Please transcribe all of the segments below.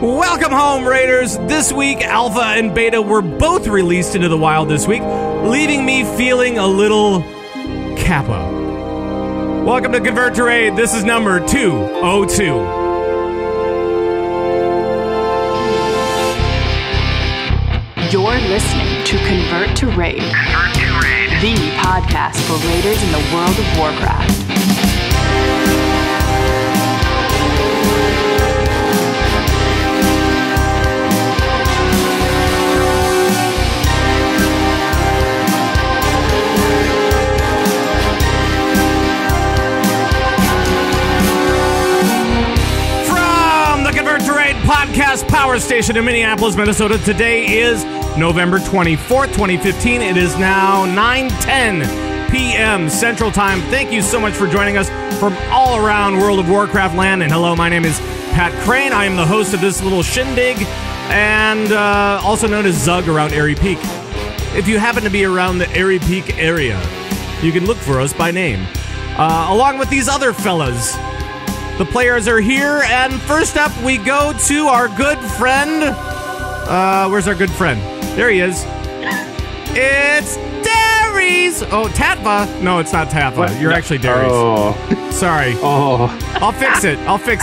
Welcome home, Raiders! This week, Alpha and Beta were both released into the wild this week, leaving me feeling a little Kappa. Welcome to Convert to Raid. This is number 202. You're listening to Convert to Raid, the podcast for Raiders in the World of Warcraft. Podcast Power Station in Minneapolis, Minnesota. Today is November 24th, 2015. It is now 9:10 p.m. Central Time. Thank you so much for joining us from all around World of Warcraft land. And hello, my name is Pat Crane. I am the host of this little shindig, and also known as Zug around Airy Peak. If you happen to be around the Airy Peak area, you can look for us by name, along with these other fellas. The players are here, and first up, we go to our good friend. Where's our good friend? There he is. It's Darius. Oh, Tatva. No, it's not Tatva. What? You're actually Darius. Oh. Sorry. Oh. I'll fix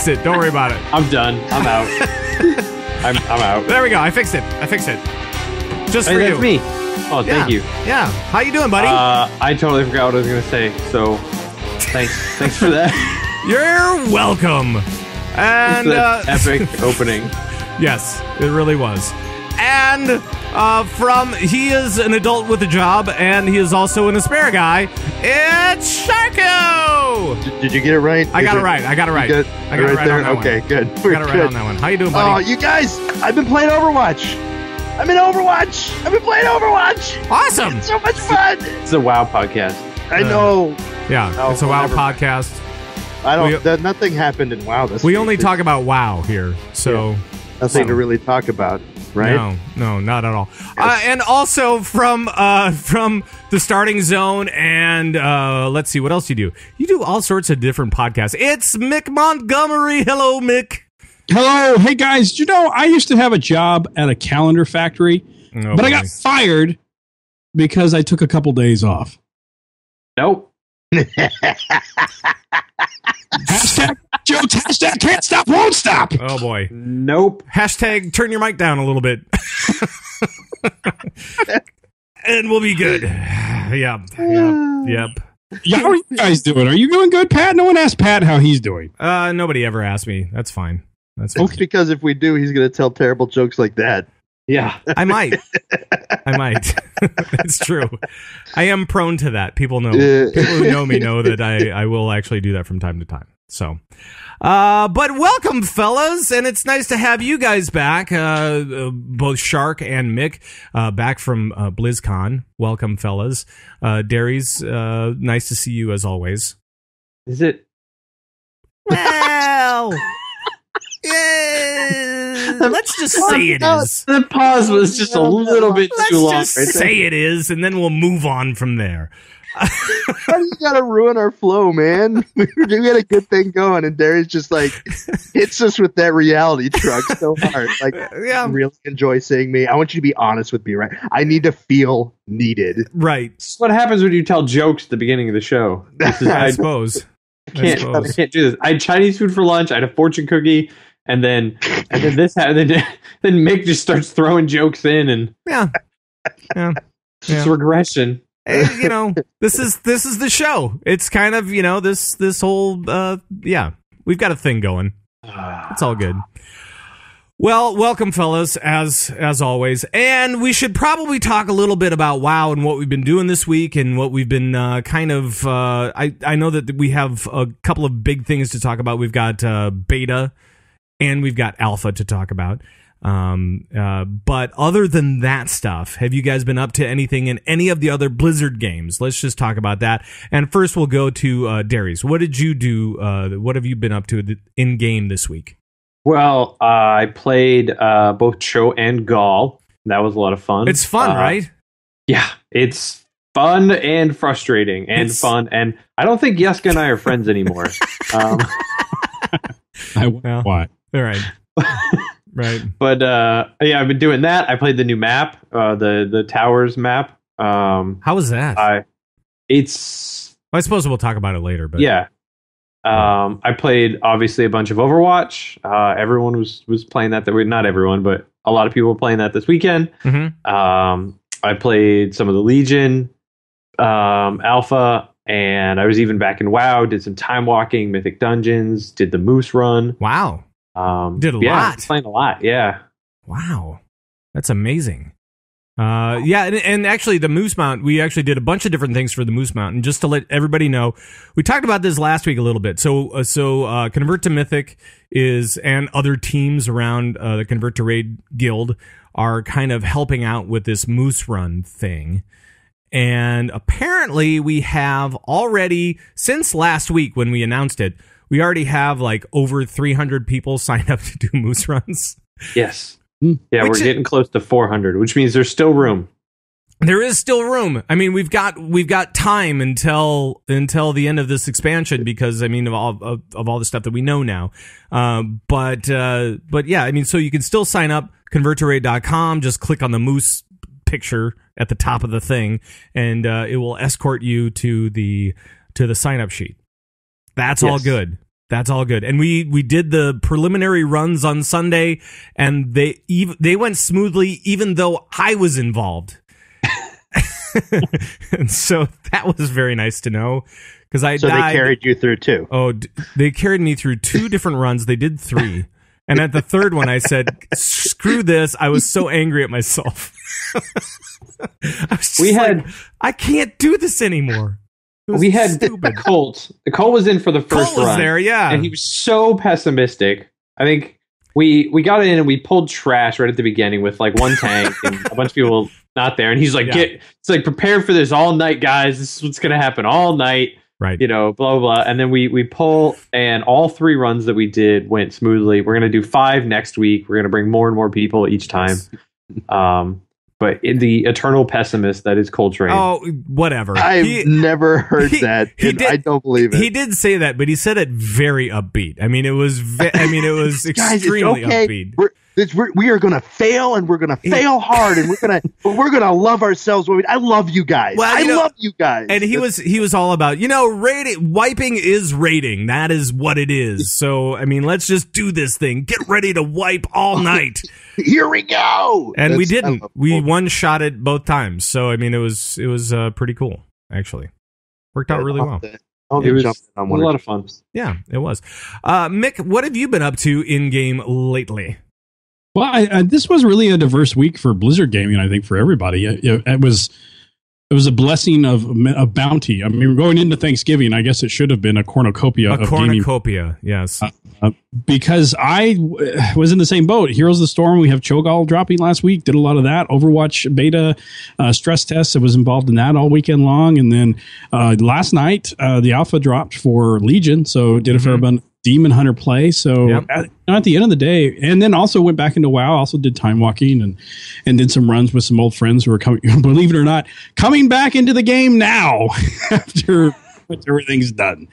it. Don't worry about it. I'm done. I'm out. I'm out. There we go. I fixed it. Just for you. That's me. Oh, thank you. Yeah. How you doing, buddy? I totally forgot what I was going to say, so thanks for that. You're welcome. And epic opening. Yes, it really was. And he is an adult with a job, and he is also an Aspera guy. It's Sharku. Did you get it right? I got it right. I got it right on that one. Okay, good. I got it right on that one. How you doing, buddy? Oh, you guys, I've been playing Overwatch. I've been playing Overwatch. Awesome. It's so much fun. It's a WoW podcast. I know. Yeah, it's a WoW podcast. Nothing happened in WoW this We week. only talk about WoW here, so nothing to really talk about, right? No, not at all. And also from the Starting Zone, and let's see, what else do you do? You do all sorts of different podcasts. It's Mick Montgomery. Hello, Mick. Hello. Hey, guys. You know, I used to have a job at a calendar factory, but I got fired because I took a couple days off. Nope. Hashtag jokes, hashtag can't stop, won't stop. Oh boy. Nope. Hashtag turn your mic down a little bit. And we'll be good. Yep. Yeah, how are you guys doing? Are you doing good, Pat? No one asked Pat how he's doing. Nobody ever asked me. That's fine. It's because if we do, he's going to tell terrible jokes like that. Yeah. I might. It's true. I am prone to that. People know. People who know me know that I will actually do that from time to time. So, but welcome, fellas, and it's nice to have you guys back. Both Shark and Mick back from BlizzCon. Welcome, fellas. Darius, nice to see you as always. Is it? Well. Yeah, let's just say it is. The pause was just a little bit too long. Let's just say it is, and then we'll move on from there. You gotta ruin our flow, man. We had a good thing going, and Darius just hits us with that reality truck so hard. I really enjoy saying me. I want you to be honest with me, right? I need to feel needed. Right. This is what happens when you tell jokes at the beginning of the show. I suppose. I can't do this. I had Chinese food for lunch. I had a fortune cookie. And then this happened. Then Mick just starts throwing jokes in, and it's regression. You know, this is the show. It's kind of, you know, this whole we've got a thing going. It's all good. Well, welcome, fellas, as always, and we should probably talk a little bit about WoW and what we've been doing this week and what we've been I know that we have a couple of big things to talk about. We've got beta. And we've got alpha to talk about. But other than that stuff, have you guys been up to anything in any of the other Blizzard games? Let's just talk about that. And first we'll go to Darius. What did you do? What have you been up to in game this week? Well, I played both Cho and Gaul. That was a lot of fun. It's fun, right? Yeah, it's fun and frustrating and fun. And I don't think Yeska and I are friends anymore. Why? All right. Right. But yeah, I've been doing that. I played the new map, the Towers map. How was that? I suppose we'll talk about it later. But yeah. I played obviously a bunch of Overwatch. Everyone was playing that. Not everyone, but a lot of people were playing that this weekend. Mm-hmm. I played some of the Legion Alpha, and I was even back in WoW. Did some time walking, Mythic Dungeons. Did the Moose Run. Wow. Did a yeah, lot. Playing a lot. Yeah. Wow, that's amazing. Yeah, and actually the Moose Mount, we actually did a bunch of different things for the Moose Mount. And just to let everybody know, we talked about this last week a little bit. So Convert to Mythic and other teams around the Convert to Raid Guild are kind of helping out with this Moose Run thing. And apparently we have already, since last week when we announced it, we already have like over 300 people signed up to do Moose Runs. Yes. Yeah, we're getting close to 400, which means there's still room. There is still room. I mean, we've got time until the end of this expansion because I mean of all the stuff that we know now. But yeah, I mean, so you can still sign up convertoraid.com. Just click on the moose picture at the top of the thing, and it will escort you to the sign up sheet. That's all good. That's all good. And we did the preliminary runs on Sunday, and they went smoothly, even though I was involved. And so that was very nice to know because I died. So they carried you through two. Oh, they carried me through 2 different runs. They did 3. And at the third one, I said, screw this. I was so angry at myself. I can't do this anymore. We had stupid. Colt. The Colt was in for the first Colt was run. there, yeah. And he was so pessimistic. I think we got in and we pulled trash right at the beginning with like one tank and a bunch of people not there. And he's like, it's like, prepare for this all night, guys. This is what's going to happen all night. Right. You know, blah, blah, blah. And then we pull, and all 3 runs that we did went smoothly. We're going to do 5 next week. We're going to bring more and more people each time. But in the eternal pessimist that is Coltrane. Oh, whatever. I've never heard that. I don't believe it. He did say that, but he said it very upbeat. I mean, it was extremely upbeat. We are going to fail, and we're going to fail hard, and we're going to love ourselves. I love you guys. Well, I love you guys. And he was all about, raiding, wiping is raiding. That is what it is. So, I mean, let's just do this thing. Get ready to wipe all night. Here we go. And we didn't. We one-shot it both times. So, I mean, it was pretty cool, actually. Worked out really well. It was a lot of fun. Yeah, it was. Mick, what have you been up to in-game lately? Well, this was really a diverse week for Blizzard gaming, I think, for everybody. It was a blessing of bounty. I mean, going into Thanksgiving, I guess it should have been a cornucopia of cornucopia, yes. Because I was in the same boat. Heroes of the Storm, we have Cho'Gall dropping last week. Did a lot of that. Overwatch beta stress tests. I was involved in that all weekend long. And then last night, the alpha dropped for Legion, so did a fair amount of Demon Hunter play. So at the end of the day, and then also went back into WoW, also did time walking and did some runs with some old friends who are coming, believe it or not, coming back into the game now after everything's done.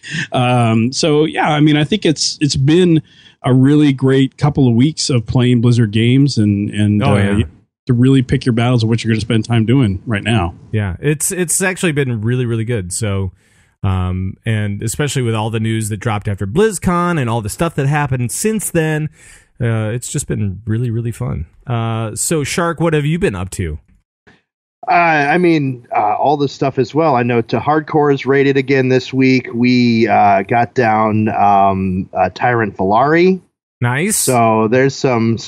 So yeah, I mean, I think it's been a really great couple of weeks of playing Blizzard games and to really pick your battles of what you're going to spend time doing right now. Yeah, it's actually been really, really good. So and especially with all the news that dropped after BlizzCon and all the stuff that happened since then, it's just been really, really fun. So Shark, what have you been up to? I mean, all this stuff as well. I know To Hardcore is rated again this week. We got down Tyrant Valari. Nice. So there's some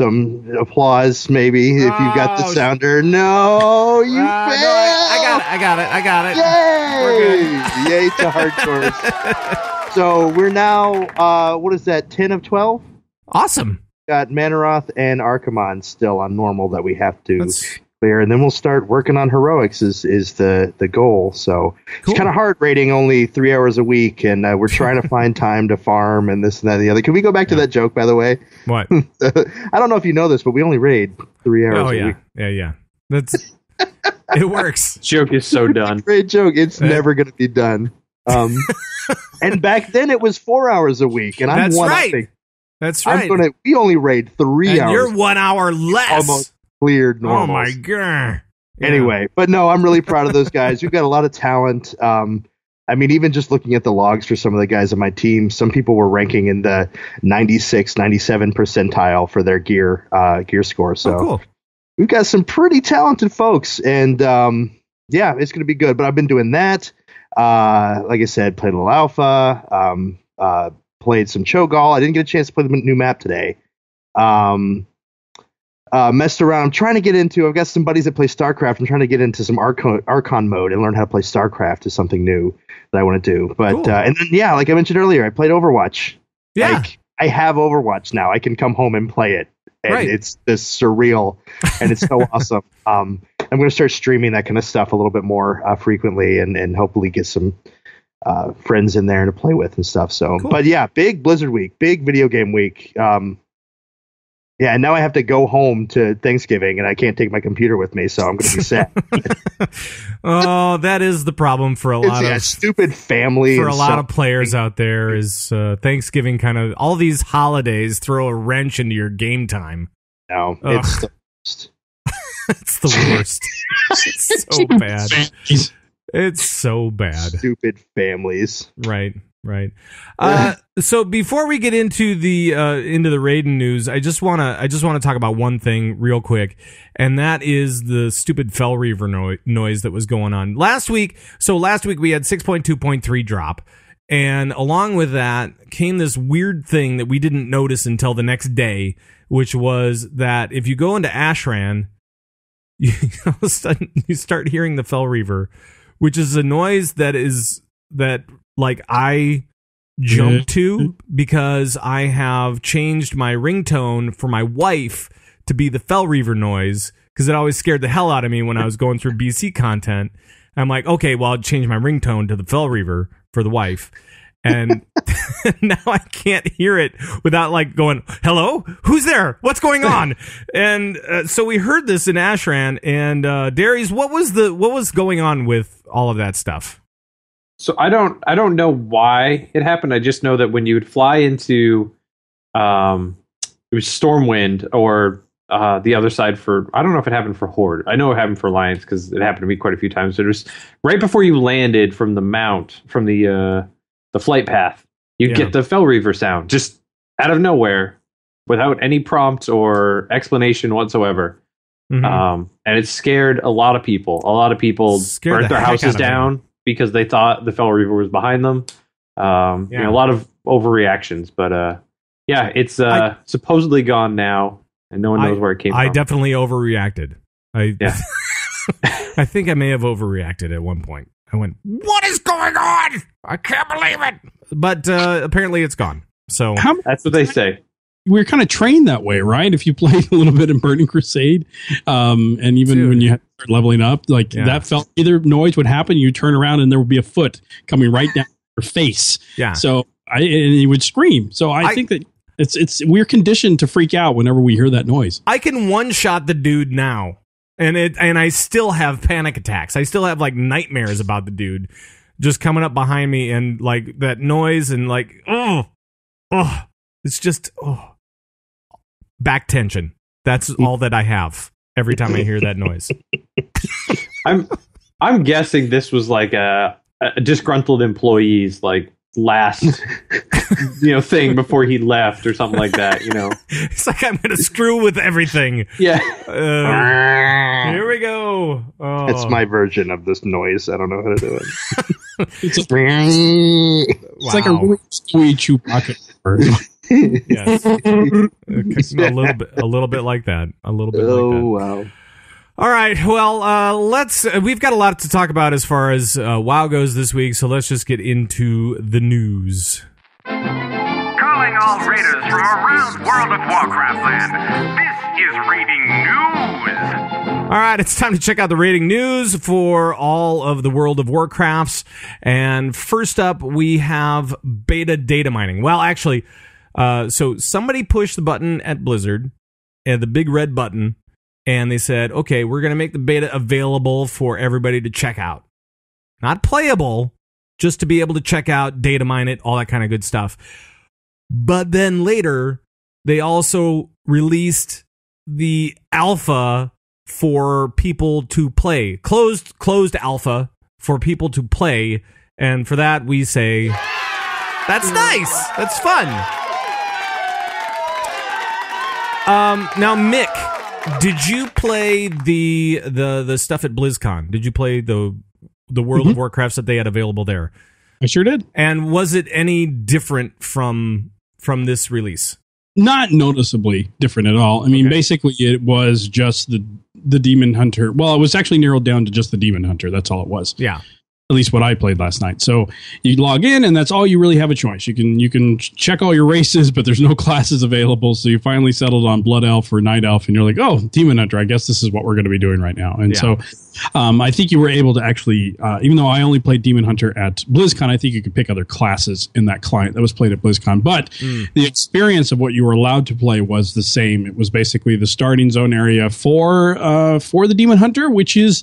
applause maybe if you got the sounder. No, you failed. No, I got it. Yay! We're good. Yay to Hardcore. So we're now, what is that, 10 of 12? Awesome. Got Manaroth and Archimonde still on normal that we have to clear, and then we'll start working on heroics is the goal. So cool. It's kind of hard rating only 3 hours a week, and we're trying to find time to farm and this and that and the other. Can we go back to that joke, by the way? What? I don't know if you know this, but we only raid 3 hours a week. Yeah. That's it works. Joke is so done. Great joke. It's never going to be done. And back then it was 4 hours a week, and I'm one-upping. That's right. We only raid 3 hours. You're 1 hour less. Almost cleared normals. Oh my god. Yeah. Anyway, but no, I'm really proud of those guys. We've got a lot of talent. I mean, even just looking at the logs for some of the guys on my team, some people were ranking in the 96, 97 percentile for their gear score. So cool. We've got some pretty talented folks, and yeah, it's going to be good. But I've been doing that. Like I said, played a little alpha, played some Cho'Gall. I didn't get a chance to play the new map today. Messed around. I'm trying to get into. I've got some buddies that play StarCraft. I'm trying to get into some Archon mode and learn how to play StarCraft. Is something new that I want to do. But cool. And then yeah, like I mentioned earlier, I played Overwatch. Yeah, like, I have Overwatch now. I can come home and play it, and right. It's this surreal, and it's so awesome. I'm going to start streaming that kind of stuff a little bit more frequently, and hopefully get some friends in there to play with and stuff. So, cool. But yeah, big Blizzard week, big video game week. Yeah, and now I have to go home to Thanksgiving, and I can't take my computer with me, so I'm going to be sad. Oh, that is the problem for a lot of stupid family. For a lot of players out there, is Thanksgiving kind of all these holidays throw a wrench into your game time. No, it's the worst. It's the worst. It's so bad. It's so bad. Stupid families. Right. So before we get into the Raiden news, I just want to talk about one thing real quick, and that is the stupid Fell Reaver noise that was going on last week. So last week we had 6.2.3 drop, and along with that came this weird thing that we didn't notice until the next day, which was that if you go into Ashran, you all of a sudden you start hearing the Fell Reaver, which is a noise that like I jump to because I have changed my ringtone for my wife to be the Fell Reaver noise, because it always scared the hell out of me when I was going through BC content. I'm like, okay, well, I'll change my ringtone to the Fell Reaver for the wife. And now I can't hear it without like going, hello, who's there? What's going on? And so we heard this in Ashran, and Darius, what was going on with all of that stuff? So I don't know why it happened. I just know that when you would fly into it was Stormwind or the other side for, I don't know if it happened for Horde. I know it happened for Alliance because it happened to me quite a few times. But it was right before you landed from the mount, from the flight path, you'd get the Fell Reaver sound just out of nowhere without any prompt or explanation whatsoever. Mm-hmm. And it scared a lot of people. A lot of people burnt their houses down because they thought the Fell Reaver was behind them. You know, a lot of overreactions, but yeah, it's supposedly gone now, and no one knows where it came from. I definitely overreacted. I think I may have overreacted at one point. I went, "What is going on? I can't believe it!" But apparently, it's gone. So that's what they say. We're kind of trained that way, right? If you play a little bit in Burning Crusade, and even when you start leveling up, like that felt either noise would happen, you turn around and there would be a foot coming right down your face. Yeah. So and you would scream. So I think that we're conditioned to freak out whenever we hear that noise. I can one shot the dude now, and I still have panic attacks. I still have like nightmares about the dude just coming up behind me, and like that noise, and like it's just back tension. That's all that I have every time I hear that noise. I'm guessing this was like a disgruntled employee's like last thing before he left or something like that. It's like, I'm gonna screw with everything. Yeah. Here we go. Oh. It's my version of this noise. I don't know how to do it. It's like a really sweet Chewbacca. Yes. a little bit like that. Oh, wow. All right. Well, we've got a lot to talk about as far as WoW goes this week, so let's just get into the news. Calling all raiders from around World of Warcraft land. This is Raiding News. All right, it's time to check out the rating news for all of the World of Warcrafts. And first up, we have beta data mining. Well, actually, so somebody pushed the button at Blizzard, and the big red button, and they said, okay, we're going to make the beta available for everybody to check out. Not playable, just to be able to check out, data mine it, all that kind of good stuff. But then later, they also released the alpha for people to play. Closed alpha for people to play. And for that, we say, that's nice. That's fun. Now, Mick, did you play the stuff at BlizzCon? Did you play the World of Warcrafts that they had available there? I sure did. And was it any different from this release? Not noticeably different at all. I mean, basically, it was just the Demon Hunter. Well, it was actually narrowed down to just the Demon Hunter. That's all it was. Yeah. At least what I played last night. So you log in, and that's all you really have a choice. You can check all your races, but there's no classes available. So you finally settled on Blood Elf or Night Elf, and you're like, oh, Demon Hunter. I guess this is what we're going to be doing right now. And so I think you were able to actually, even though I only played Demon Hunter at BlizzCon, I think you could pick other classes in that client that was played at BlizzCon. But the experience of what you were allowed to play was the same. It was basically the starting zone area for the Demon Hunter, which is,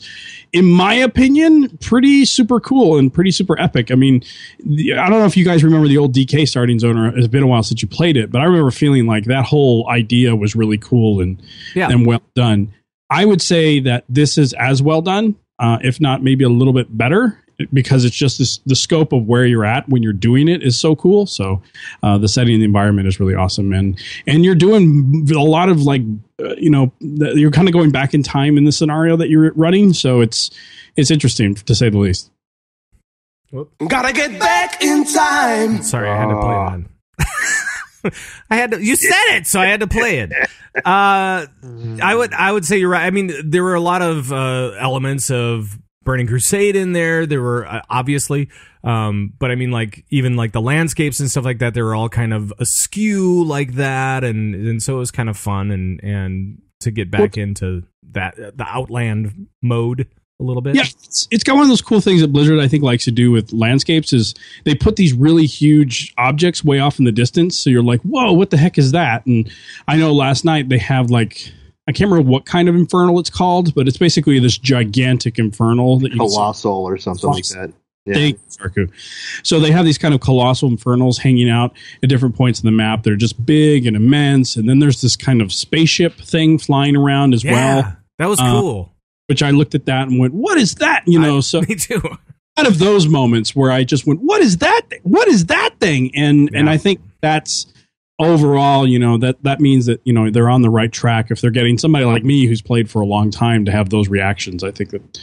in my opinion, pretty super cool and pretty super epic. I mean, I don't know if you guys remember the old DK starting zone, or it's been a while since you played it, but I remember feeling like that whole idea was really cool and well done. I would say that this is as well done, if not maybe a little bit better, because it's just the scope of where you're at when you're doing it is so cool. So the setting and the environment is really awesome. And you're doing a lot of you're kind of going back in time in the scenario that you're running. So it's interesting, to say the least. Gotta get back in time. Sorry, I had to play that. You said it, so I had to play it. I would say you're right. I mean, there were a lot of elements of Burning Crusade in there. There were obviously, but I mean, like even like the landscapes and stuff like that, they were all kind of askew like that, and so it was kind of fun and to get back into that the Outland mode a little bit. Yeah, it's got one of those cool things that Blizzard I think likes to do with landscapes is they put these really huge objects way off in the distance, so you're like, whoa, what the heck is that? And I know last night they have like, I can't remember what kind of infernal it's called, but it's basically this gigantic infernal that you colossal or something like that. Yeah. Thank you, Sharku. So they have these kind of colossal infernals hanging out at different points in the map. They're just big and immense, and then there's this kind of spaceship thing flying around as well. That was cool. Which I looked at that and went, "What is that?" So me too. Out of those moments where I just went, "What is that? What is that thing?" And I think that's overall, that means that they're on the right track if they're getting somebody like me who's played for a long time to have those reactions. I think that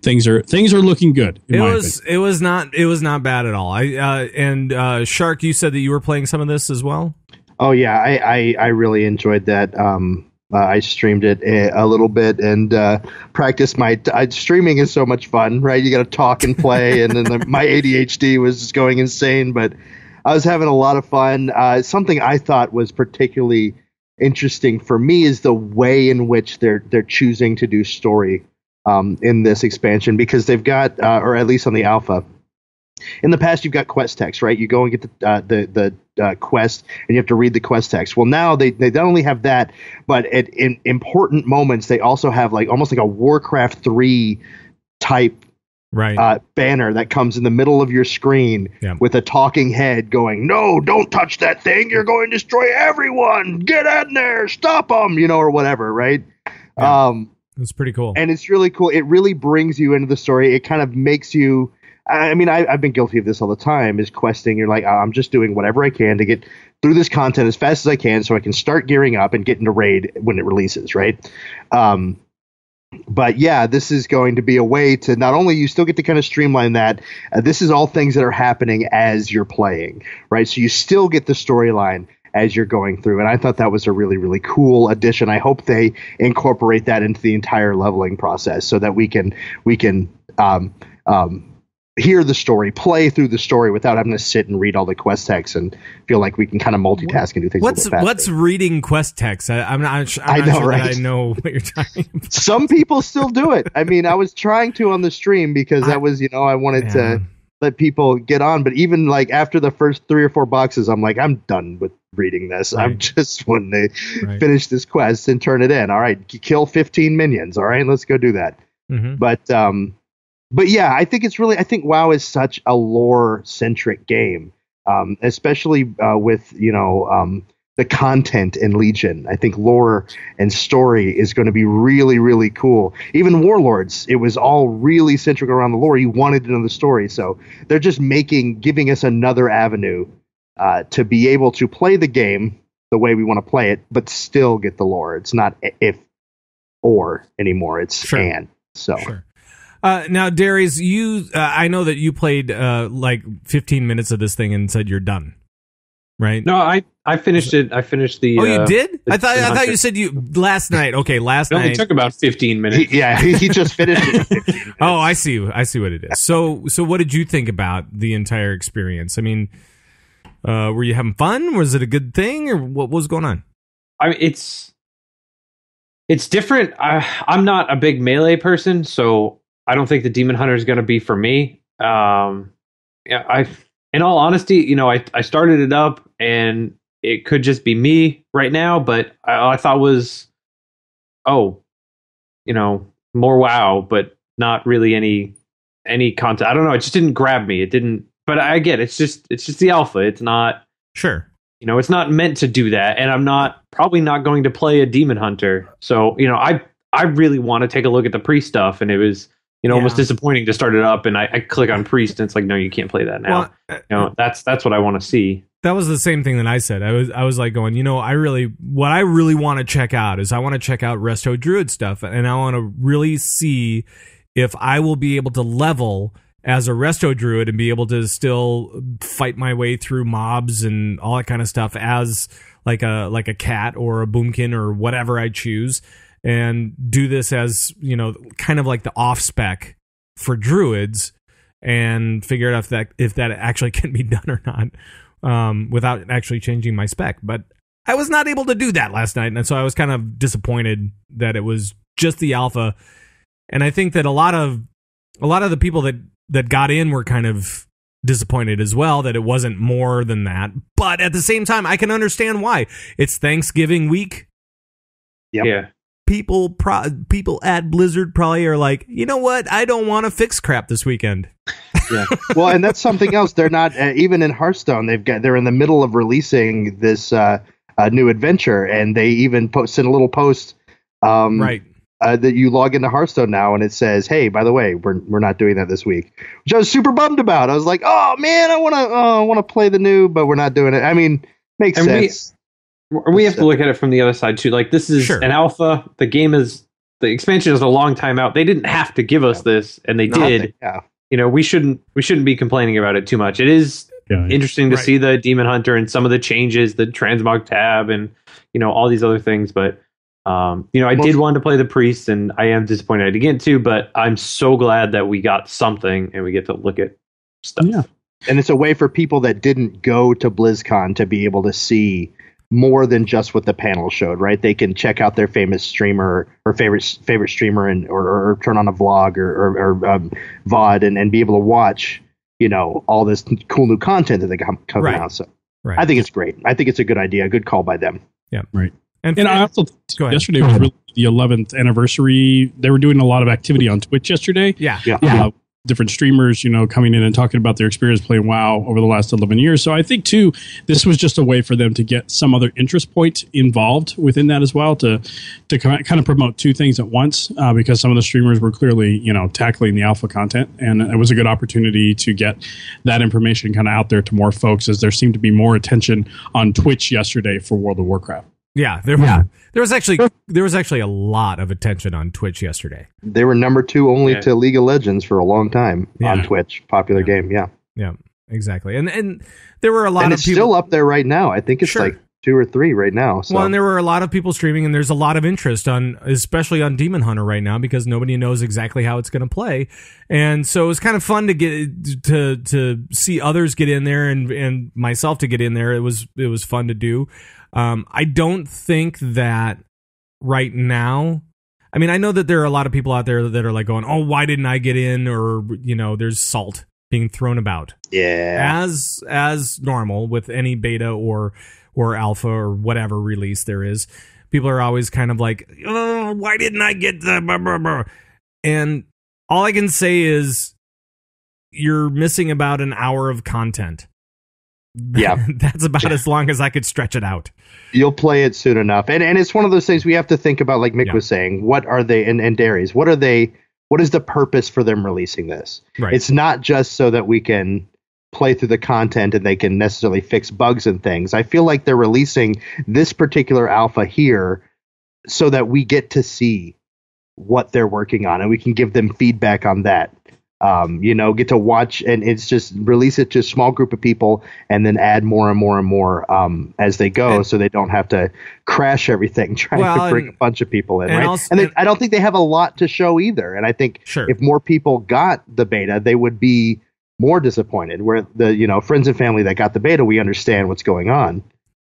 things are looking good. It was not bad at all. Shark, you said that you were playing some of this as well. Oh yeah, I really enjoyed that. I streamed it a little bit and practiced streaming is so much fun, right? You got to talk and play, and then my ADHD was just going insane, but I was having a lot of fun. Something I thought was particularly interesting for me is the way in which they're choosing to do story in this expansion, because they've got, or at least on the alpha, in the past you've got quest text, right? You go and get the quest, and you have to read the quest text. Well, now they not only have that, but in important moments they also have like almost like a Warcraft 3 type banner that comes in the middle of your screen with a talking head going, "No, don't touch that thing. You're going to destroy everyone. Get in there. Stop them," or whatever, right? Yeah. It's pretty cool. And it's really cool. It really brings you into the story. It kind of makes you, I mean, I've been guilty of this all the time, is questing. You're like, I'm just doing whatever I can to get through this content as fast as I can so I can start gearing up and get into raid when it releases, right? But yeah, this is going to be a way to not only you still get to kind of streamline that. This is all things that are happening as you're playing, right? So you still get the storyline as you're going through. And I thought that was a really, really cool addition. I hope they incorporate that into the entire leveling process so that we can hear the story, play through the story without having to sit and read all the quest text and feel like we can kind of multitask and do things. What's reading quest text? I'm not sure that I know what you're talking about. Some people still do it. I mean, I was trying to on the stream because I wanted to let people get on, but even like after the first 3 or 4 boxes, I'm like, I'm done with reading this. Right. I'm just wanting to finish this quest and turn it in. All right, kill 15 minions. All right, let's go do that. Mm-hmm. But yeah, I think WoW is such a lore centric game, especially with the the content in Legion. I think lore and story is going to be really, really cool. Even Warlords, it was all really centric around the lore. You wanted to know the story. So they're just giving us another avenue to be able to play the game the way we want to play it, but still get the lore. It's not if or anymore. It's and. So. Sure. Now, Darius, I know that you played like 15 minutes of this thing and said you're done, right? No, I finished it. I finished the. Oh, you did? I thought you Hunter. said you last night. Okay, last It only night. took about 15 minutes. He just finished it. In 15 minutes. Oh, I see what it is. So what did you think about the entire experience? I mean, were you having fun? Was it a good thing, or what was going on? I mean, it's different. I'm not a big melee person, so I don't think the Demon Hunter is going to be for me. In all honesty, I started it up and it could just be me right now, but I thought was, more WoW, but not really any content. I don't know. It just didn't grab me. It didn't, but I get it's just the alpha. It's not, sure. It's not meant to do that. And I'm probably not going to play a Demon Hunter. So, I really want to take a look at the priest stuff, and it was, almost disappointing to start it up, and I click on priest, and it's like, no, you can't play that now. Well, that's what I want to see. That was the same thing that I said. I was like going, what I really want to check out is I want to check out Resto Druid stuff, and I want to really see if I will be able to level as a Resto Druid and be able to still fight my way through mobs and all that kind of stuff as like a cat or a boomkin or whatever I choose, and do this as, kind of like the off spec for druids, and figure out if that actually can be done or not, without actually changing my spec. But I was not able to do that last night, and so I was kind of disappointed that it was just the alpha. And I think that a lot of the people that got in were kind of disappointed as well, that it wasn't more than that. But at the same time, I can understand why. It's Thanksgiving week. Yep. Yeah. People at Blizzard probably are like, you know what? I don't want to fix crap this weekend. Yeah. Well, and that's something else. They're not even in Hearthstone. They're in the middle of releasing this new adventure, and they even sent a little post. Right. That you log into Hearthstone now, and it says, "Hey, by the way, we're not doing that this week," which I was super bummed about. I was like, "Oh man, I want to play the new, but we're not doing it." I mean, makes sense. We have to look at it from the other side too. Like, this is an alpha. The expansion is a long time out. They didn't have to give us this, and they did. Yeah. We shouldn't be complaining about it too much. It is interesting to see the Demon Hunter and some of the changes, the transmog tab, and all these other things. But I did want to play the priest, and I am disappointed I didn't get to. But I'm so glad that we got something, and we get to look at stuff. Yeah. And it's a way for people that didn't go to BlizzCon to be able to see more than just what the panel showed, right? They can check out their famous streamer or favorite streamer or turn on a vlog or VOD and be able to watch, all this cool new content that they come out. So I think it's great. I think it's a good idea, a good call by them. Yeah. Right. And I also, yesterday was really the 11th anniversary. They were doing a lot of activity on Twitch yesterday. Yeah. Different streamers, coming in and talking about their experience playing WoW over the last 11 years. So I think, too, this was just a way for them to get some other interest point involved within that as well, to kind of promote two things at once, because some of the streamers were clearly, tackling the alpha content. And it was a good opportunity to get that information kind of out there to more folks, as there seemed to be more attention on Twitch yesterday for World of Warcraft. Yeah, there was actually a lot of attention on Twitch yesterday. They were number 2 only to League of Legends for a long time on Twitch. Popular game, yeah, exactly. And there were a lot and of it's people still up there right now. I think it's like 2 or 3 right now. So. Well, and there were a lot of people streaming, and there's a lot of interest especially on Demon Hunter right now, because nobody knows exactly how it's going to play. And so it was kind of fun to get to see others get in there and myself to get in there. It was fun to do. I don't think that right now. I mean, I know that there are a lot of people out there that are like going, "Oh, why didn't I get in?" Or there's salt being thrown about. Yeah, as normal with any beta or alpha or whatever release there is. People are always kind of like, "Oh, why didn't I get the?" Blah, blah, blah. And all I can say is, you're missing about an hour of content. Yeah. That's about as long as I could stretch it out. You'll play it soon enough. And it's one of those things we have to think about, like Mick was saying. What are they, and Darius, what is the purpose for them releasing this? Right. It's not just so that we can play through the content and they can necessarily fix bugs and things. I feel like they're releasing this particular alpha here so that we get to see what they're working on and we can give them feedback on that. Get to watch, and it's just release it to a small group of people and then add more and more and more as they go, so they don't have to crash everything trying to bring a bunch of people in, right? I don't think they have a lot to show either. And I think if more people got the beta, they would be more disappointed. Where the friends and family that got the beta, we understand what's going on.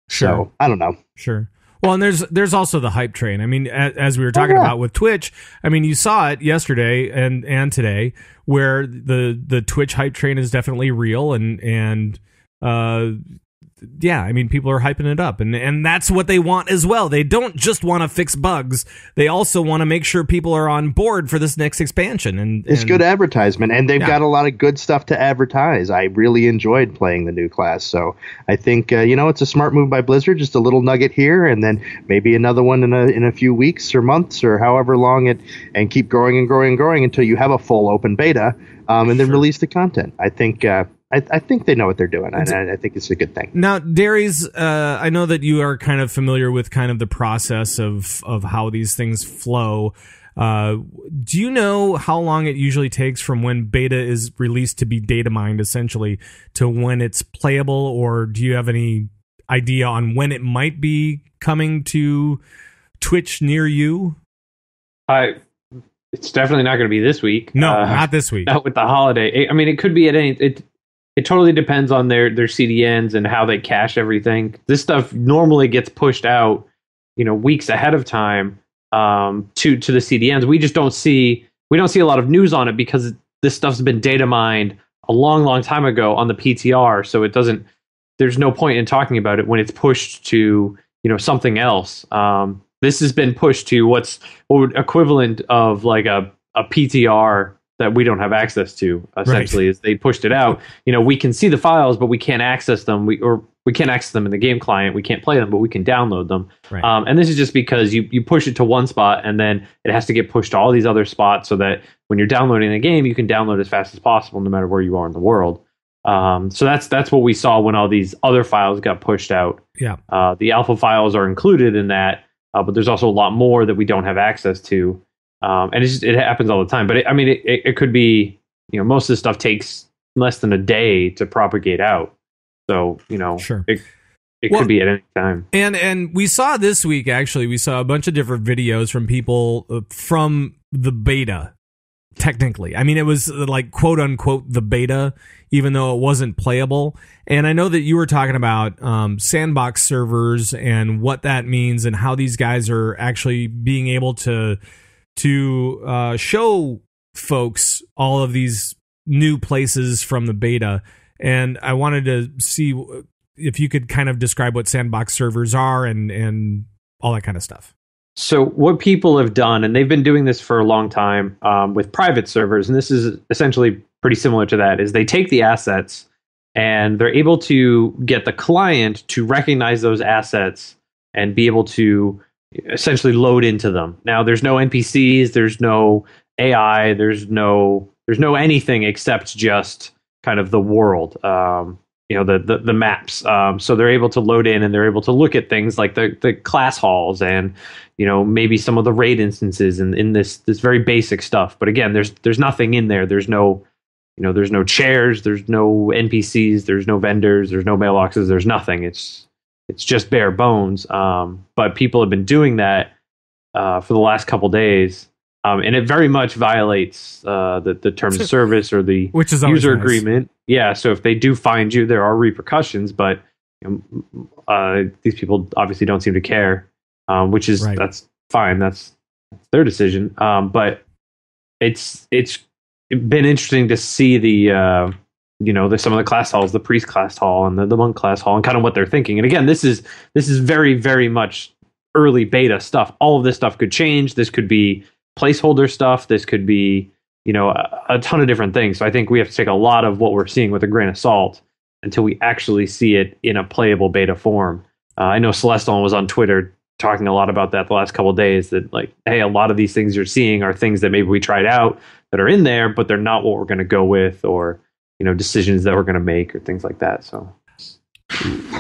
Sure. So I don't know. Sure. Well, and there's also the hype train. I mean, as we were talking about with Twitch, I mean, you saw it yesterday and today, where the Twitch hype train is definitely real, and I mean, people are hyping it up, and that's what they want as well. They don't just want to fix bugs; they also want to make sure people are on board for this next expansion. And it's good advertisement, and they've got a lot of good stuff to advertise. I really enjoyed playing the new class, so I think it's a smart move by Blizzard. Just a little nugget here, and then maybe another one in a few weeks or months or however long and keep growing and growing and growing until you have a full open beta, and then release the content. I think. I think they know what they're doing, and I think it's a good thing. Now, Darius, I know that you are kind of familiar with kind of the process of how these things flow. Do you know how long it usually takes from when beta is released to be data mined, essentially, to when it's playable, or do you have any idea on when it might be coming to Twitch near you? It's definitely not going to be this week. No, not this week. Not with the holiday. I mean, it could be at any. It totally depends on their CDNs and how they cache everything. This stuff normally gets pushed out, weeks ahead of time to the CDNs. We just don't see a lot of news on it because this stuff's been data mined a long time ago on the PTR. So there's no point in talking about it when it's pushed to something else. This has been pushed to what would equivalent of like a PTR that we don't have access to, essentially, is they pushed it out. We can see the files, but we can't access them. We can't access them in the game client. We can't play them, but we can download them. Right. And this is just because you push it to one spot, and then it has to get pushed to all these other spots so that when you're downloading the game, you can download as fast as possible, no matter where you are in the world. So that's what we saw when all these other files got pushed out. Yeah. The alpha files are included in that, but there's also a lot more that we don't have access to. And it happens all the time. But it could be, most of this stuff takes less than a day to propagate out. So, sure. it could be at any time. And we saw this week, actually, we saw a bunch of different videos from people from the beta, technically. I mean, it was like, quote unquote, the beta, even though it wasn't playable. And I know that you were talking about sandbox servers and what that means and how these guys are actually being able to show folks all of these new places from the beta. And I wanted to see if you could kind of describe what sandbox servers are and all that kind of stuff. So what people have done, and they've been doing this for a long time with private servers, and this is essentially pretty similar to that, is they take the assets and they're able to get the client to recognize those assets and be able to essentially load into them. Now, there's no NPCs, there's no AI, there's no anything except just kind of the world, the maps. So they're able to load in and they're able to look at things like the class halls and maybe some of the raid instances and in this very basic stuff. But again, there's nothing in there. There's no chairs, there's no NPCs, there's no vendors, there's no mailboxes, there's nothing. It's just bare bones, but people have been doing that for the last couple days, and it very much violates the terms of service or the user agreement. Yeah, so if they do find you, there are repercussions, but these people obviously don't seem to care, which is that's fine. That's their decision. But it's been interesting to see the some of the class halls, the priest class hall and the monk class hall, and kind of what they're thinking. And again, this is very, very much early beta stuff. All of this stuff could change. This could be placeholder stuff. This could be, a ton of different things. So I think we have to take a lot of what we're seeing with a grain of salt until we actually see it in a playable beta form. I know Celestion was on Twitter talking a lot about that the last couple of days, that like, hey, a lot of these things you're seeing are things that maybe we tried out that are in there, but they're not what we're going to go with, or, you know, decisions that we're going to make or things like that. So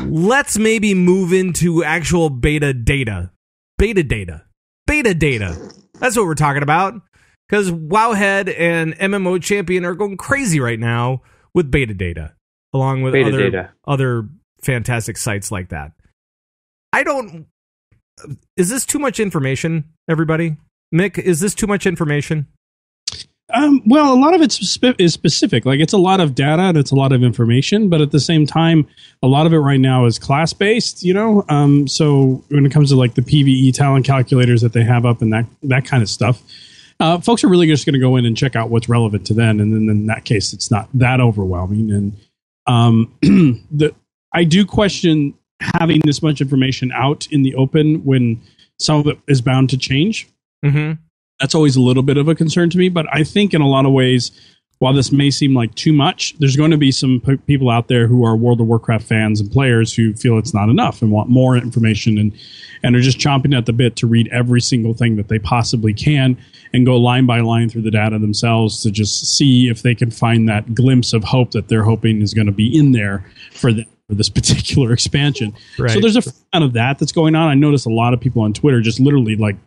let's maybe move into actual beta data. Beta data. That's what we're talking about. Because Wowhead and MMO Champion are going crazy right now with beta data, along with other fantastic sites like that. Is this too much information, everybody? Mick, is this too much information? Well, a lot of it is specific. Like, it's a lot of data and it's a lot of information, but at the same time, a lot of it right now is class-based, you know? So when it comes to like the PvE talent calculators that they have up and that kind of stuff, folks are really just going to go in and check out what's relevant to them. And then in that case, it's not that overwhelming. And I do question having this much information out in the open when some of it is bound to change. Mm-hmm. That's always a little bit of a concern to me. But I think in a lot of ways, while this may seem like too much, there's going to be some people out there who are World of Warcraft fans and players who feel it's not enough and want more information and are just chomping at the bit to read every single thing that they possibly can and go line by line through the data themselves to just see if they can find that glimpse of hope that they're hoping is going to be in there for this particular expansion. Right. So there's a amount of that's going on. I noticed a lot of people on Twitter just literally like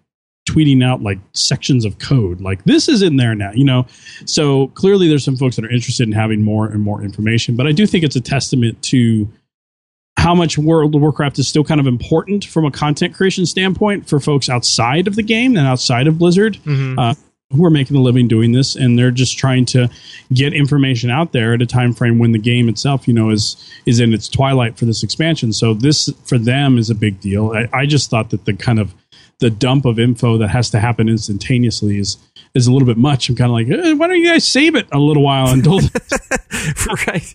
tweeting out like sections of code, like this is in there now, you know? So clearly there's some folks that are interested in having more and more information, but I do think it's a testament to how much World of Warcraft is still kind of important from a content creation standpoint for folks outside of the game and outside of Blizzard, who are making a living doing this, and they're just trying to get information out there at a time frame when the game itself, you know, is in its twilight for this expansion. So this for them is a big deal. I just thought that the dump of info that has to happen instantaneously is a little bit much. I'm kind of like, why don't you guys save it a little while until right.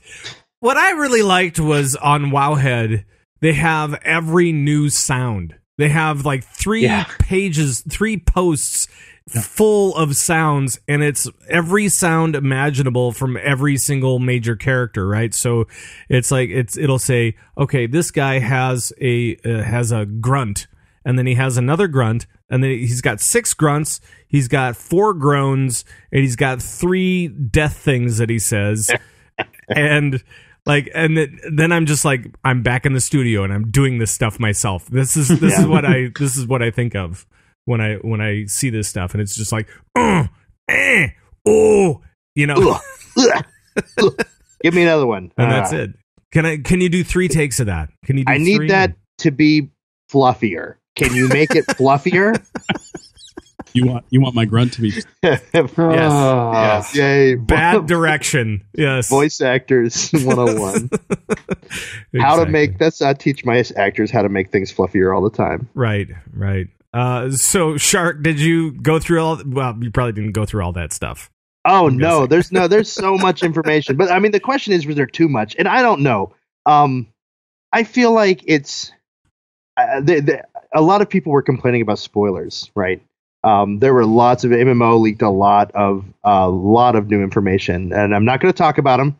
What I really liked was on Wowhead, they have every new sound. They have like 3 pages, 3 posts full of sounds, and it's every sound imaginable from every single major character, right? So it's like it'll say, okay, this guy has a grunt, and then he has another grunt, and then he's got 6 grunts, he's got 4 groans, and he's got 3 death things that he says, and then I'm just like, I'm back in the studio and I'm doing this stuff myself. This is what I think of when I see this stuff, and it's just like, you know. Give me another one, and that's it. Can you do 3 takes of that? Can you? Do I need 3? that to be fluffier. Can you make it fluffier? You want my grunt to be yes. Yay. Bad direction. Yes. Voice actors 101. Exactly. How to make I teach my actors how to make things fluffier all the time. Right. So Shark, did you go through you probably didn't go through all that stuff. Oh no, there's so much information. But I mean the question is, was there too much? And I don't know. I feel like it's a lot of people were complaining about spoilers, right? There were lots of MMO leaked a lot of new information, and I'm not going to talk about them.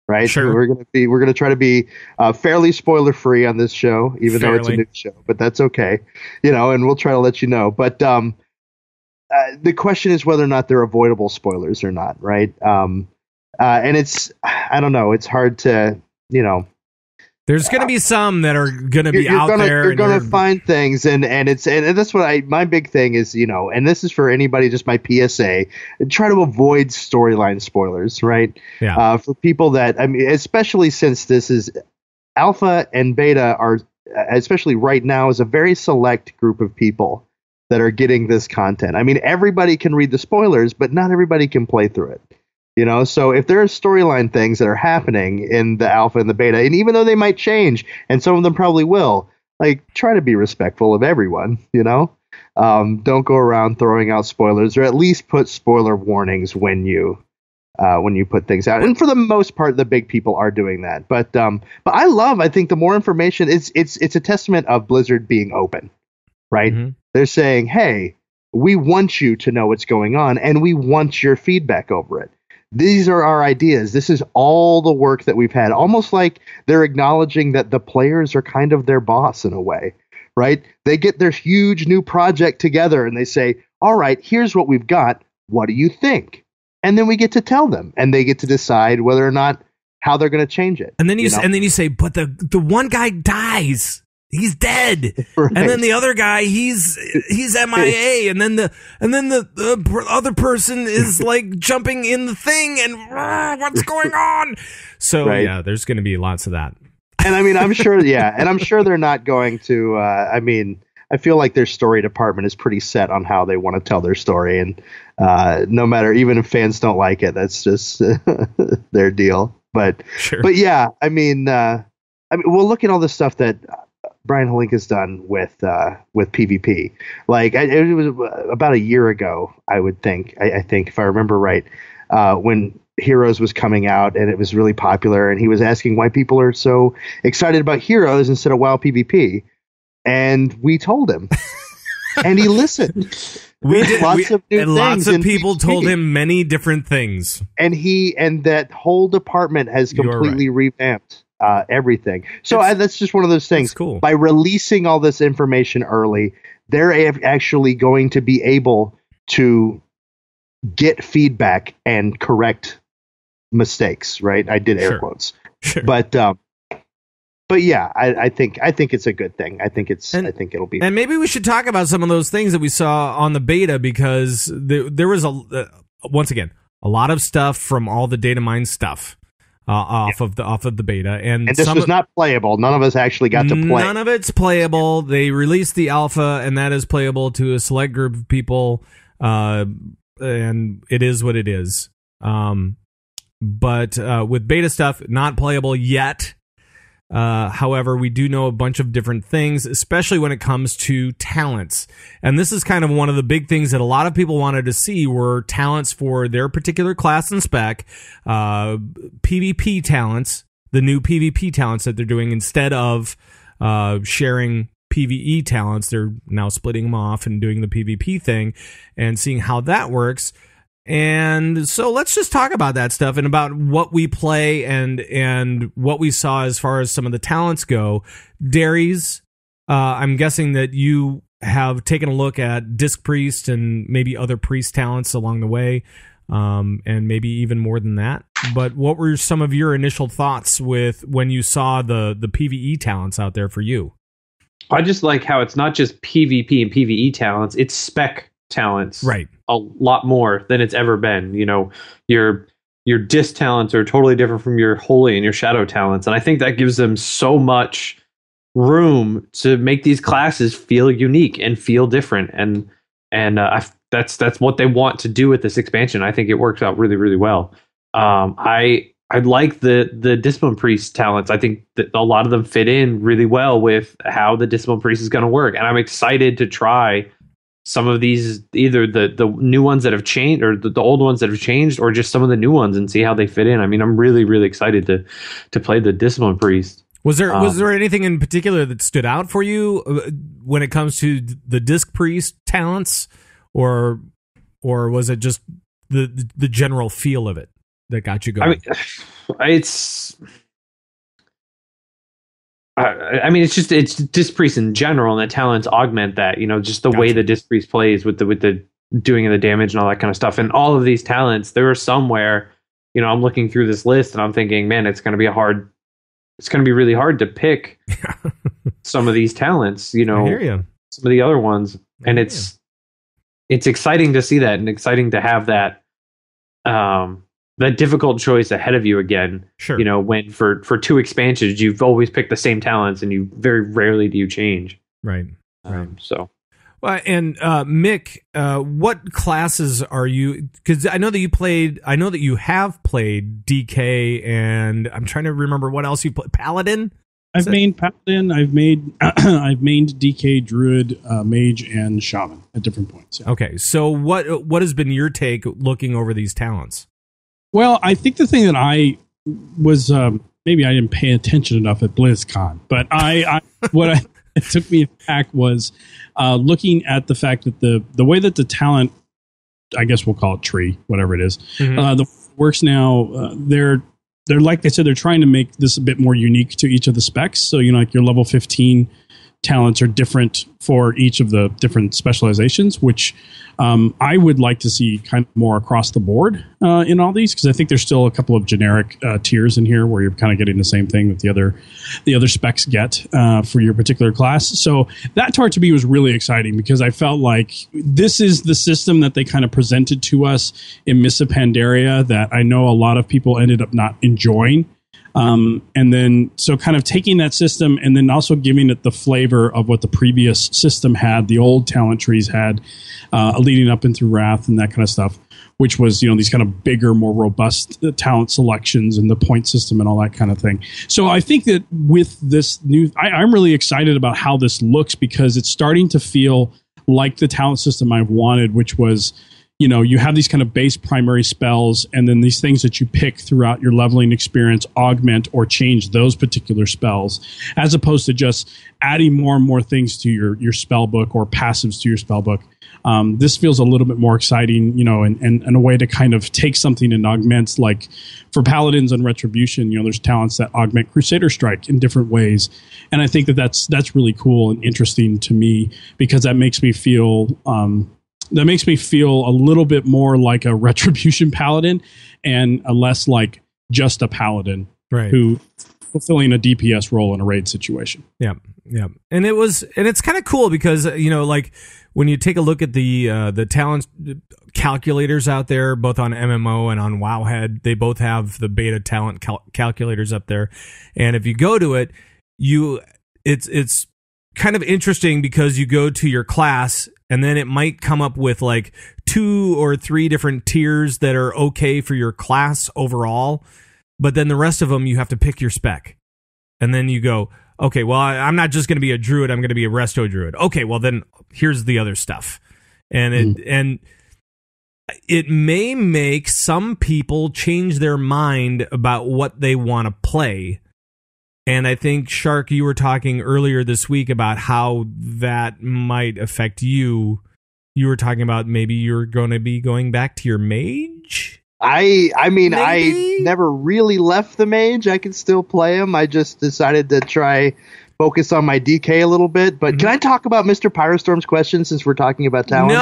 Right? Sure. We're going to try to be fairly spoiler free on this show, even though it's a new show. But that's okay, you know. And we'll try to let you know. But the question is whether or not they're avoidable spoilers or not, right? And I don't know. It's hard to, you know. There's going to be some that are going to be out there. You're going to find things, and that's what my big thing is, you know. And this is for anybody, just my PSA: try to avoid storyline spoilers, right? Yeah. For people that, I mean, especially since this is alpha and beta are, especially right now, is a very select group of people that are getting this content. I mean, everybody can read the spoilers, but not everybody can play through it. You know, so if there are storyline things that are happening in the alpha and the beta, and even though they might change, and some of them probably will, like, try to be respectful of everyone, you know? Don't go around throwing out spoilers, or at least put spoiler warnings when you put things out. And for the most part, the big people are doing that. But I think the more information, it's a testament of Blizzard being open, right? Mm-hmm. They're saying, hey, we want you to know what's going on, and we want your feedback over it. these are our ideas. This is all the work that we've had. Almost like they're acknowledging that the players are kind of their boss in a way, right? They get their huge new project together and they say, all right, here's what we've got. What do you think? And then we get to tell them, and they get to decide whether or not how they're going to change it. And then you say, but the one guy dies. He's dead. Right. And then the other guy, he's MIA. And then the other person is like jumping in the thing and what's going on? So yeah, there's going to be lots of that. And I mean, I'm sure, yeah. And I'm sure they're not going to, I feel like their story department is pretty set on how they want to tell their story. And no matter, even if fans don't like it, that's just their deal. But yeah, I mean, we'll look at all the stuff that Brian Holink has done with PvP. Like it was about a year ago, I would think. I think if I remember right, when Heroes was coming out and it was really popular, and he was asking why people are so excited about Heroes instead of WoW PvP. And we told him, and he listened. Lots of people told him many different things, and that whole department has completely revamped everything. So that's just one of those things. Cool. By releasing all this information early, they're actually going to be able to get feedback and correct mistakes. Right? I did air quotes, But yeah, I think it's a good thing. I think it'll be. And maybe we should talk about some of those things that we saw on the beta, because there was once again a lot of stuff from all the data mine stuff off of the beta, and this was not playable. None of us actually got to play. None of it's playable. They released the alpha, and that is playable to a select group of people, and it is what it is. But with beta stuff, not playable yet. However, we do know a bunch of different things, especially when it comes to talents. And this is kind of one of the big things that a lot of people wanted to see were talents for their particular class and spec, PvP talents, the new PvP talents that they're doing instead of sharing PvE talents. They're now splitting them off and doing the PvP thing and seeing how that works. And so let's just talk about that stuff and about what we play and what we saw as far as some of the talents go. Darius, I'm guessing that you have taken a look at Disc Priest and maybe other priest talents along the way, and maybe even more than that. But what were some of your initial thoughts with when you saw the PvE talents out there for you? I just like how it's not just PvP and PvE talents, it's spec talents. Right. A lot more than it's ever been. You know, your disc talents are totally different from your holy and your shadow talents, and I think that gives them so much room to make these classes feel unique and feel different. And that's what they want to do with this expansion. I think it works out really, really well. I like the Discipline Priest talents. I think that a lot of them fit in really well with how the Discipline Priest is going to work, and I'm excited to try some of these, either the new ones that have changed or the old ones that have changed, or just some of the new ones, and see how they fit in. I mean, I'm really, really excited to play the Discipline Priest. Was there anything in particular that stood out for you when it comes to the Disc Priest talents, or was it just the general feel of it that got you going? It's Disc Priest in general, and the talents augment that. You know, just the way the Disc Priest plays with the doing of the damage and all that kind of stuff. And all of these talents, there are some where, you know, I'm looking through this list and I'm thinking, man, it's going to be really hard to pick some of these talents. You know, I hear you. Some of the other ones, and it's exciting to see that, and exciting to have that difficult choice ahead of you again. Sure. You know, when for 2 expansions, you've always picked the same talents, and you very rarely do you change. Right. So. Well, and Mick, what classes are you? Because I know that you have played DK, and I'm trying to remember what else you played. Paladin. I've made Paladin. I've made DK, Druid, Mage, and Shaman at different points. Yeah. Okay, so what has been your take looking over these talents? Well, I think the thing that I was maybe I didn't pay attention enough at BlizzCon, but it took me back was looking at the fact that the way that the talent, I guess we'll call it tree, whatever it is, the works now, they're like they said, they're trying to make this a bit more unique to each of the specs. So, like your level 15 talents are different for each of the different specializations, which I would like to see kind of more across the board in all these, because I think there's still a couple of generic tiers in here where you're kind of getting the same thing that the other specs get for your particular class. So that part to me was really exciting, because I felt like this is the system that they kind of presented to us in Mists of Pandaria that I know a lot of people ended up not enjoying. And then, so kind of taking that system and then also giving it the flavor of what the previous system had, the old talent trees had, leading up into Wrath and that kind of stuff, which was, these kind of bigger, more robust talent selections and the point system and all that kind of thing. So I think that with this new, I'm really excited about how this looks, because it's starting to feel like the talent system I've wanted, which was, you have these kind of base primary spells, and then these things that you pick throughout your leveling experience augment or change those particular spells, as opposed to just adding more and more things to your spell book or passives to your spell book. This feels a little bit more exciting, and a way to kind of take something and augments, like for Paladins and Retribution, there's talents that augment Crusader Strike in different ways. And I think that's really cool and interesting to me, because that makes me feel a little bit more like a Retribution Paladin and less like just a Paladin, right, who fulfilling a DPS role in a raid situation. Yeah. And it's kind of cool because, like when you take a look at the talent calculators out there, both on MMO and on Wowhead, they both have the beta talent calculators up there. And if you go to it, it's kind of interesting, because you go to your class and then it might come up with like 2 or 3 different tiers that are okay for your class overall. But then the rest of them, you have to pick your spec. And then you go, okay, well, I'm not just going to be a druid. I'm going to be a resto druid. Okay, well, then here's the other stuff. And it may make some people change their mind about what they want to play. And I think, Shark, you were talking earlier this week about how that might affect you. You were talking about maybe you're going to be going back to your mage? I mean, Maybe? I never really left the mage. I can still play him. I just decided to try focus on my DK a little bit. But can I talk about Mr. Pyrostorm's question, since we're talking about talent?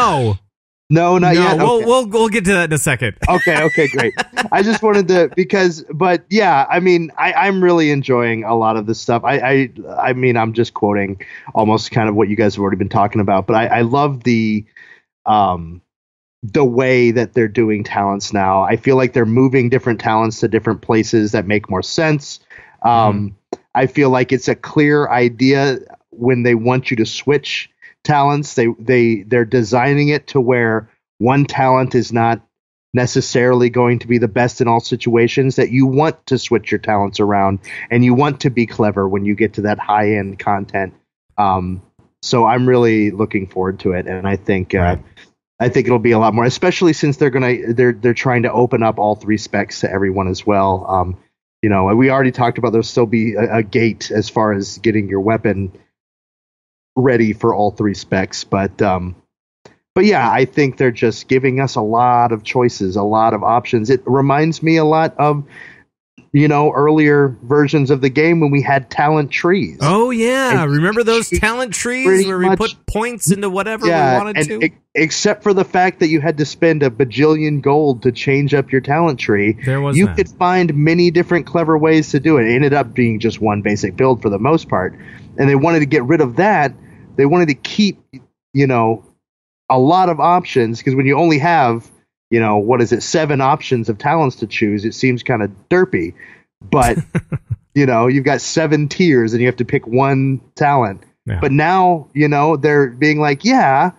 No, not yet. Okay. We'll get to that in a second. Okay, great. I just wanted to, but yeah, I mean, I'm really enjoying a lot of this stuff. I mean, I'm just quoting almost kind of what you guys have already been talking about, but I love the way that they're doing talents now. I feel like they're moving different talents to different places that make more sense. I feel like it's a clear idea when they want you to switch talents. They're designing it to where one talent is not necessarily going to be the best in all situations, that you want to switch your talents around and you want to be clever when you get to that high end content. So I'm really looking forward to it, and I think it'll be a lot more, especially since they're trying to open up all 3 specs to everyone as well. We already talked about there'll still be a gate as far as getting your weapon ready for all 3 specs, but yeah, I think they're just giving us a lot of choices, a lot of options. It reminds me a lot of earlier versions of the game when we had talent trees. Oh yeah, and remember those talent trees where we put points into whatever we wanted to? Except for the fact that you had to spend a bajillion gold to change up your talent tree, you could find many different clever ways to do it. It ended up being just one basic build for the most part. And they wanted to get rid of that. They wanted to keep, a lot of options, because when you only have, 7 options of talents to choose, it seems kind of derpy. But, you've got 7 tiers and you have to pick one talent. Yeah. But now, they're being like, yeah,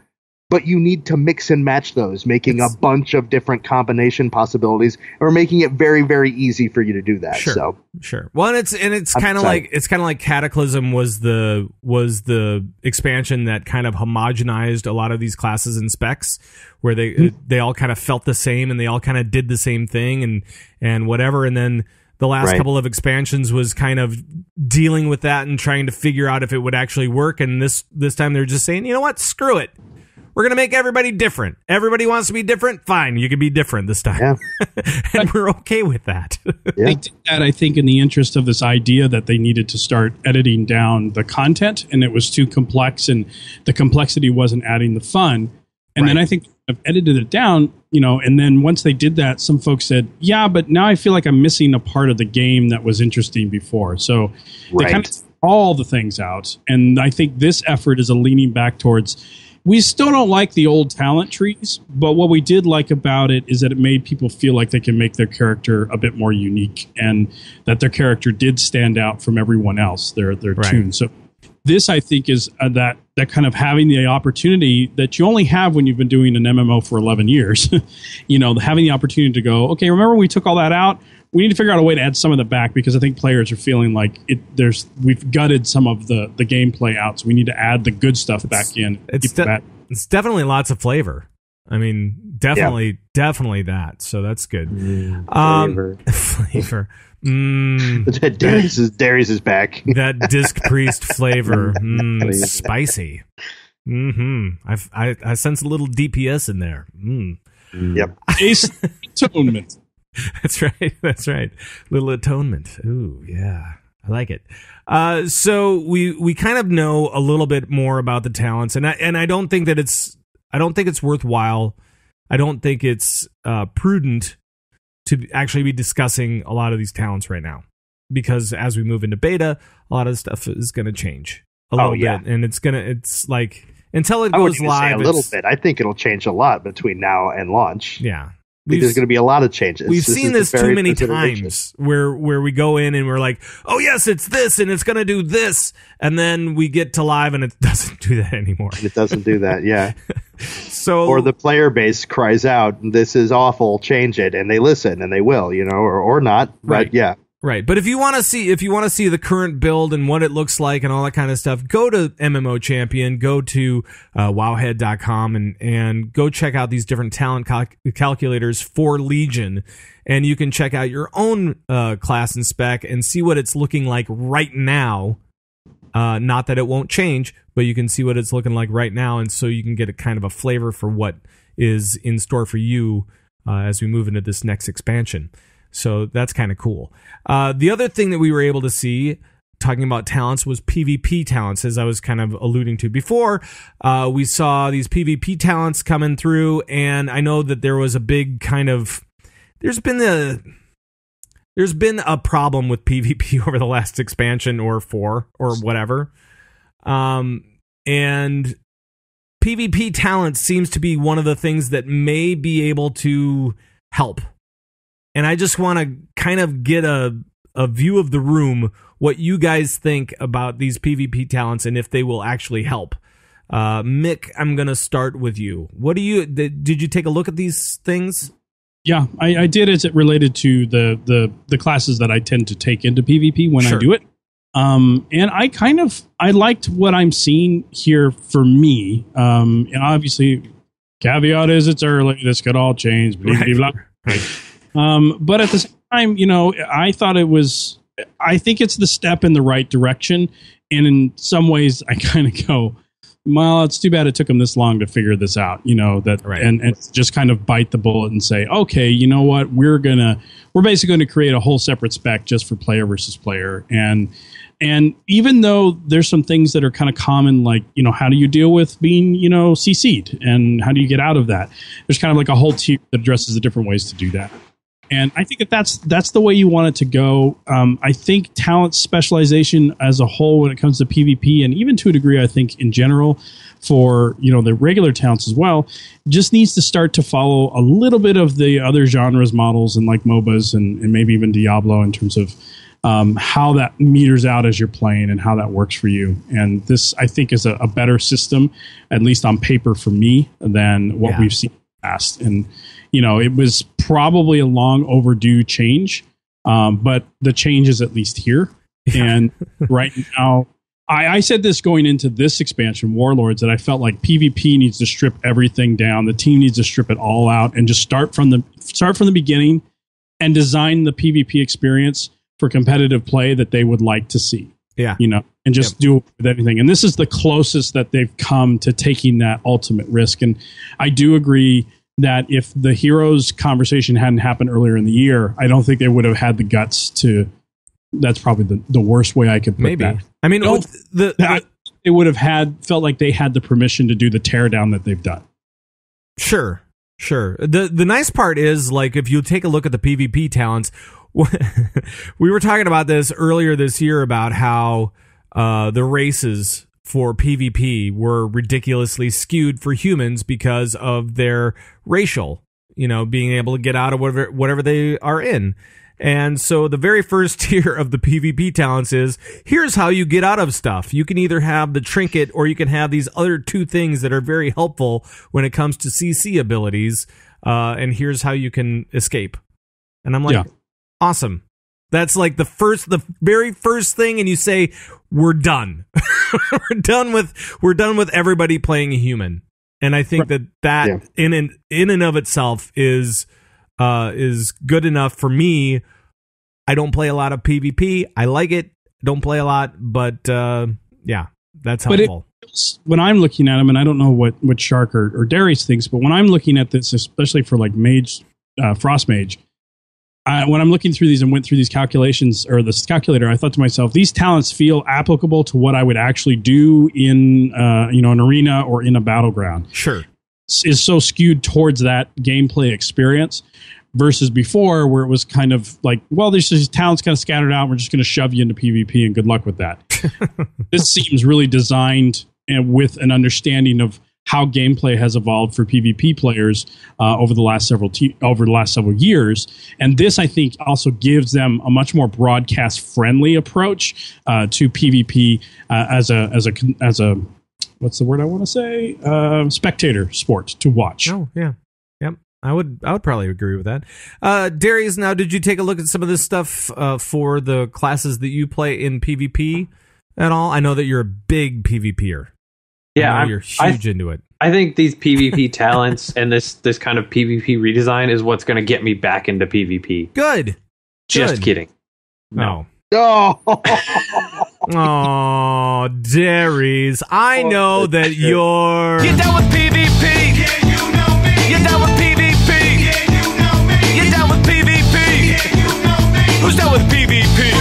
but you need to mix and match those, making a bunch of different combination possibilities, or making it very, very easy for you to do that. Sure. Well, and it's kind of like Cataclysm was the expansion that kind of homogenized a lot of these classes and specs, where they all kind of felt the same and they all kind of did the same thing and whatever. And then the last couple of expansions was kind of dealing with that and trying to figure out if it would actually work. And this time they're just saying, you know what, screw it. we're going to make everybody different. Everybody wants to be different. Fine, you can be different this time. Yeah. And we're okay with that. Yeah. They did that, I think, in the interest of this idea that they needed to start editing down the content, and it was too complex, and the complexity wasn't adding the fun. And then I think I've edited it down, and then once they did that, some folks said, yeah, but now I feel like I'm missing a part of the game that was interesting before. So they kind of all the things out. And I think this effort is a leaning back towards, we still don't like the old talent trees, but what we did like about it is that it made people feel like they can make their character a bit more unique, and that their character did stand out from everyone else, their tune. So this, I think, is that kind of having the opportunity that you only have when you've been doing an MMO for 11 years, having the opportunity to go, okay, remember we took all that out? We need to figure out a way to add some of that back, because I think players are feeling like we've gutted some of the gameplay out, so we need to add the good stuff back in. It's definitely lots of flavor. I mean, definitely that. So that's good. Flavor. Darius is back. That disc priest flavor. Spicy. I sense a little DPS in there. Yep. Atonement. That's right. Little atonement. Ooh, yeah. I like it. So we kind of know a little bit more about the talents, and I don't think it's worthwhile. I don't think it's prudent to actually be discussing a lot of these talents right now, because as we move into beta, a lot of stuff is going to change a little bit, and it's like until it goes live. Say a little bit. I think it'll change a lot between now and launch. Yeah. There's going to be a lot of changes. We've seen this too many times where we go in and we're like, oh, yes, it's this and it's going to do this. And then we get to live and it doesn't do that anymore. It doesn't do that, yeah. Or the player base cries out, this is awful, change it. And they listen, and they will, or not. Right. But yeah. Right, but if you want to see the current build and what it looks like and all that kind of stuff, go to MMO Champion, go to wowhead.com and go check out these different talent calculators for Legion, and you can check out your own class and spec and see what it's looking like right now. Not that it won't change, but you can see what it's looking like right now, and so you can get a kind of a flavor for what is in store for you as we move into this next expansion. So that's kind of cool. The other thing that we were able to see, talking about talents, was PvP talents, as I was kind of alluding to before. We saw these PvP talents coming through, and I know that there was a big kind of... There's been a problem with PvP over the last expansion or 4 or whatever. And PvP talent seems to be one of the things that may be able to help. And I just want to kind of get a view of the room, what you guys think about these PvP talents and if they will actually help. Mick, I'm going to start with you. Did you take a look at these things? Yeah, I did, as it related to the classes that I tend to take into PvP when I do it. And I liked what I'm seeing here for me. And obviously, caveat is it's early. This could all change. Blah, blah, blah. Right. But at the same time, I think it's the step in the right direction. And in some ways I kind of go, well, it's too bad it took them this long to figure this out, and just kind of bite the bullet and say, okay, you know what, we're basically going to create a whole separate spec just for player versus player. And even though there's some things that are kind of common, like, how do you deal with being, CC'd, and how do you get out of that? There's kind of like a whole tier that addresses the different ways to do that. And I think that's the way you want it to go. I think talent specialization as a whole, when it comes to PvP, and even to a degree, I think in general for the regular talents as well, just needs to start to follow a little bit of the other genres models, and like MOBAs and maybe even Diablo, in terms of how that meters out as you're playing and how that works for you. And this, I think, is a better system, at least on paper for me, than what we've seen in the past. And it was probably a long overdue change, but the change is at least here. And right now, I said this going into this expansion, Warlords, that I felt like PvP needs to strip everything down. The team needs to strip it all out and just start from the beginning and design the PvP experience for competitive play that they would like to see. Yeah. and just do it with anything. And this is the closest that they've come to taking that ultimate risk. And I do agree that if the heroes conversation hadn't happened earlier in the year, I don't think they would have had the guts to. That's probably the worst way I could put that. I mean, they would have felt like they had the permission to do the teardown that they've done. Sure. The nice part is, like, if you take a look at the PvP talents, we were talking about this earlier this year about how the races for PvP were ridiculously skewed for humans because of their racial, being able to get out of whatever they are in. And so the very first tier of the PvP talents is, here's how you get out of stuff. You can either have the trinket or you can have these other two things that are very helpful when it comes to CC abilities. And here's how you can escape. And I'm like, awesome. That's like the very first thing. And you say, we're done. we're done with everybody playing a human. And I think that in and of itself is good enough for me. I don't play a lot of PvP. I like it. Don't play a lot, but that's helpful. When I'm looking at them, and I don't know what Shark or Darius thinks, but when I'm looking at this, especially for like Mage, Frost Mage, when I'm looking through these and went through these calculations or this calculator, I thought to myself, these talents feel applicable to what I would actually do in an arena or in a battleground. Sure. Is so skewed towards that gameplay experience versus before where it was kind of like, well, there's these talents kind of scattered out. We're just going to shove you into PvP and good luck with that. This seems really designed and with an understanding of how gameplay has evolved for PvP players over the last several years. And this, I think, also gives them a much more broadcast friendly approach to PvP as a what's the word I want to say? Spectator sport to watch. Oh, yeah. Yep. I would probably agree with that. Darius, now, did you take a look at some of this stuff for the classes that you play in PvP at all? I know that you're a big PvPer. Yeah, you're huge into it. I think these PvP talents and this kind of PvP redesign is what's going to get me back into PvP. Good. Just kidding. No. Oh, oh, Darius, I know that you're... You're down with PvP. Yeah, you know me. You're down with PvP. Yeah, you know me. You're down with PvP. Yeah, you know me. Who's down with PvP?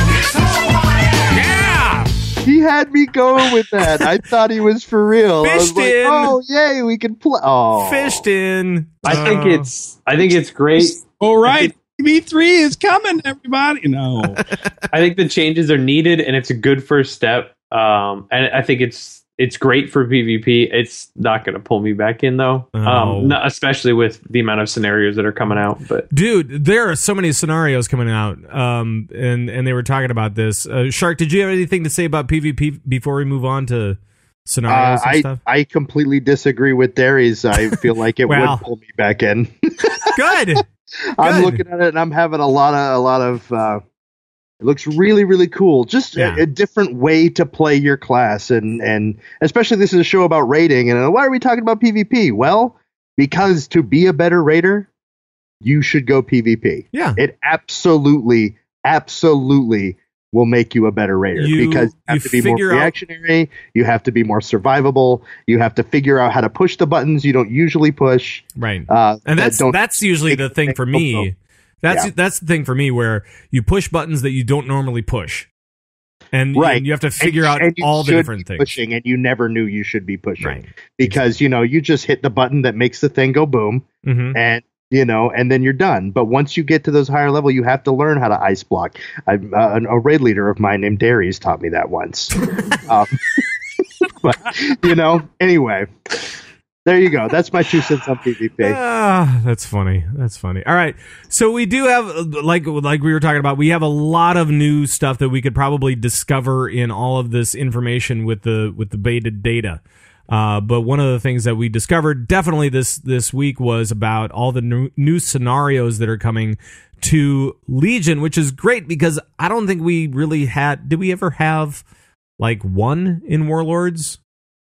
Yeah. he had me going with that. I thought he was for real. I was Fished like, in. oh yay, we can play. Oh, Fished in. I think it's great. All right. V3 is coming, everybody. No. I think the changes are needed, and it's a good first step. And I think it's great for PvP. It's not going to pull me back in, though. Especially with the amount of scenarios that are coming out. But dude, there are so many scenarios coming out. And they were talking about this. Shark, did you have anything to say about PvP before we move on to scenarios and stuff? I completely disagree with Darius. I feel like it would pull me back in. Good. I'm looking at it and I'm having a lot of it looks really, really cool. Just a different way to play your class. And especially this is a show about raiding. And why are we talking about PvP? Well, because to be a better raider, you should go PvP. Yeah. It absolutely will make you a better raider because you have to be more reactionary. You have to be more survivable. You have to figure out how to push the buttons you don't usually push. Right. And that's usually the thing for me. That's the thing for me where you push buttons that you don't normally push. And you have to figure out all the different things. Pushing, and you never knew you should be pushing because, you just hit the button that makes the thing go boom and then you're done. But once you get to those higher level, you have to learn how to ice block. A raid leader of mine named Darius taught me that once. But, anyway, there you go. That's my 2 cents on PvP. That's funny. All right. So we do have, like we were talking about, we have a lot of new stuff that we could probably discover in all of this information with the beta data. But one of the things that we discovered definitely this week was about all the new scenarios that are coming to Legion, which is great because I don't think we really did we ever have like one in Warlords?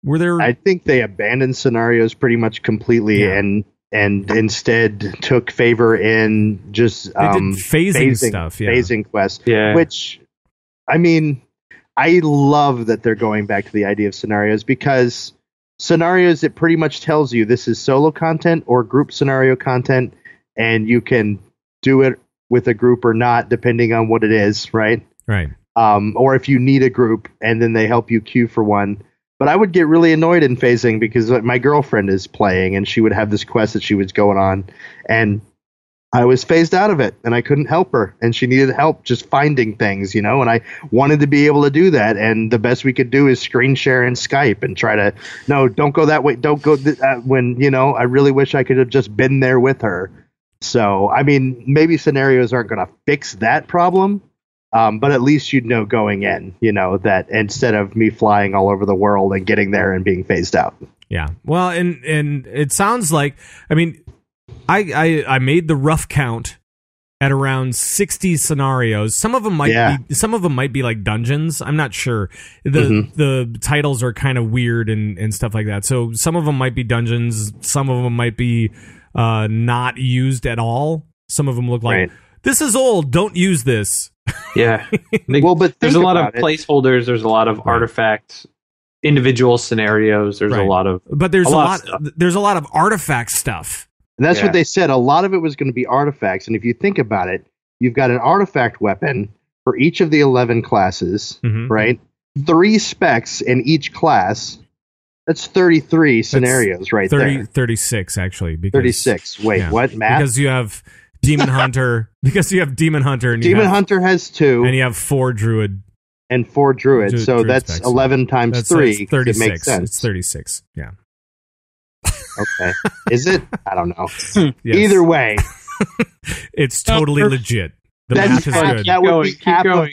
Were there? I think they abandoned scenarios pretty much completely and instead took favor in just phasing stuff, phasing quests. Yeah. Which, I mean, I love that they're going back to the idea of scenarios, because scenarios, it pretty much tells you this is solo content or group scenario content, and you can do it with a group or not, depending on what it is, right? Right. Or if you need a group, and then they help you queue for one. But I would get really annoyed in phasing because my girlfriend is playing, and she would have this quest that she was going on, and I was phased out of it, and I couldn't help her, and she needed help just finding things, and I wanted to be able to do that, and the best we could do is screen share in Skype and try to, no, don't go that way, don't go when, I really wish I could have just been there with her. So, I mean, maybe scenarios aren't going to fix that problem, but at least you'd know going in, that instead of me flying all over the world and getting there and being phased out. Yeah. Well, and it sounds like, I mean, I made the rough count at around 60 scenarios. Some of them might be like dungeons. I'm not sure. The titles are kind of weird and stuff like that. So some of them might be dungeons. Some of them might be not used at all. Some of them look like, this is old, don't use this. Yeah. Well, but there's a lot of placeholders. There's a lot of artifacts, individual scenarios. There's a lot of, but there's a lot of artifact stuff. And that's what they said. A lot of it was going to be artifacts. And if you think about it, you've got an artifact weapon for each of the 11 classes, right? 3 specs in each class. That's 33 scenarios right there. 36, actually. Because, 36. Wait, what? Math? Because you have Demon Hunter. And Demon Hunter has 2. And you have 4 Druid. And 4 Druid. So that's specs, 11 times 3. 36. It makes sense. It's 36, yeah. Okay. Is it? I don't know. Yes. Either way. It's totally legit. The math is good. That would be half of...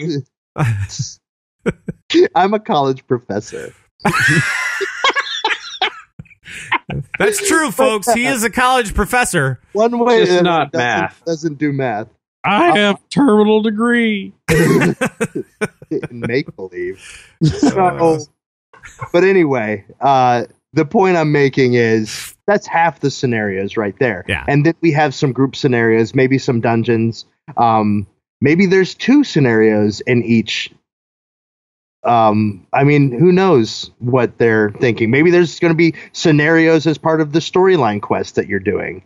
I'm a college professor. That's true, folks. He is a college professor. One way just not math. Doesn't do math. I have terminal degree. Make believe. So, but anyway, the point I'm making is that's half the scenarios right there. Yeah. And then we have some group scenarios, maybe some dungeons. Maybe there's 2 scenarios in each. I mean, who knows what they're thinking? Maybe there's going to be scenarios as part of the storyline quest that you're doing.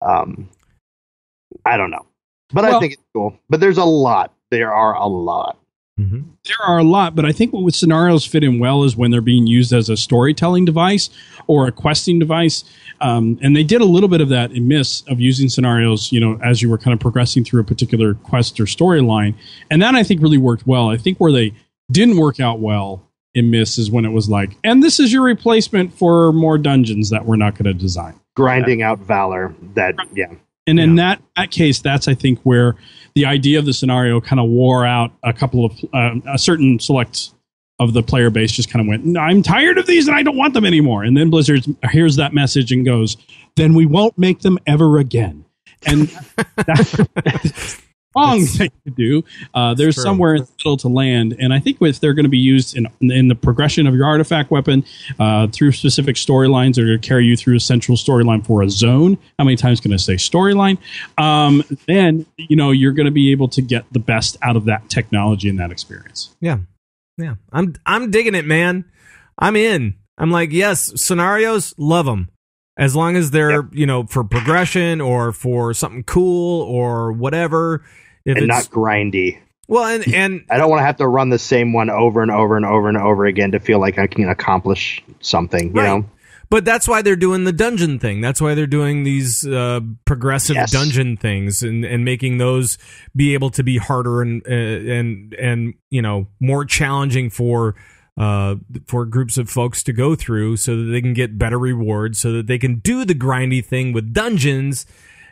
I don't know. But I think it's cool. But there's a lot. There are a lot. Mm-hmm. There are a lot, but I think what scenarios fit in well is when they're being used as a storytelling device or a questing device. And they did a little bit of that in Myst, of using scenarios, as you were kind of progressing through a particular quest or storyline. And that, I think, really worked well. I think where they didn't work out well in Myst is when it was like, and this is your replacement for more dungeons that we're not going to design. Grinding out Valor. And in that case, that's, I think, where the idea of the scenario kind of wore out. A couple of a certain select of the player base just kind of went, I'm tired of these and I don't want them anymore. And then Blizzard hears that message and goes, then we won't make them ever again. And that's wrong thing to do. There's somewhere in the middle to land. And I think if they're going to be used in the progression of your artifact weapon through specific storylines, or to carry you through a central storyline for a zone. How many times can I say storyline? Then, you're going to be able to get the best out of that technology and that experience. Yeah. Yeah. I'm digging it, man. I'm in. I'm like, yes, scenarios, love them. As long as they're, for progression or for something cool or whatever. And not grindy. Well, and I don't want to have to run the same one over and over and over and over again to feel like I can accomplish something, you know? But that's why they're doing the dungeon thing. That's why they're doing these progressive dungeon things and making those be able to be harder and more challenging for groups of folks to go through, so that they can get better rewards, so that they can do the grindy thing with dungeons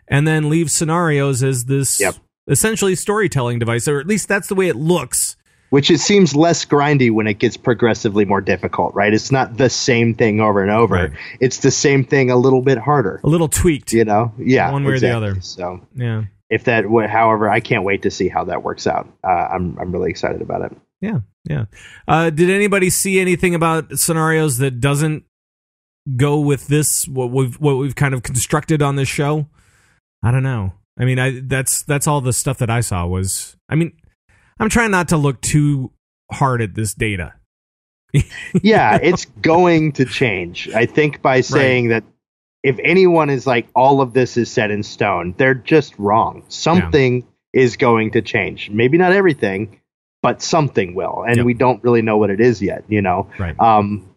and then leave scenarios as this essentially storytelling device, or at least that's the way it looks. Which it seems less grindy when it gets progressively more difficult, right? It's not the same thing over and over. Right. It's the same thing a little bit harder. A little tweaked. Yeah. One way or the other. So, yeah. If that, however, I can't wait to see how that works out. I'm really excited about it. Yeah. Yeah. Did anybody see anything about scenarios that doesn't go with this, what we've kind of constructed on this show? I don't know. I mean, that's all the stuff that I saw was, I mean, I'm trying not to look too hard at this data. Yeah, it's going to change. I think by saying that if anyone is like, all of this is set in stone, they're just wrong. Something is going to change. Maybe not everything, but something will. And we don't really know what it is yet, you know? Right.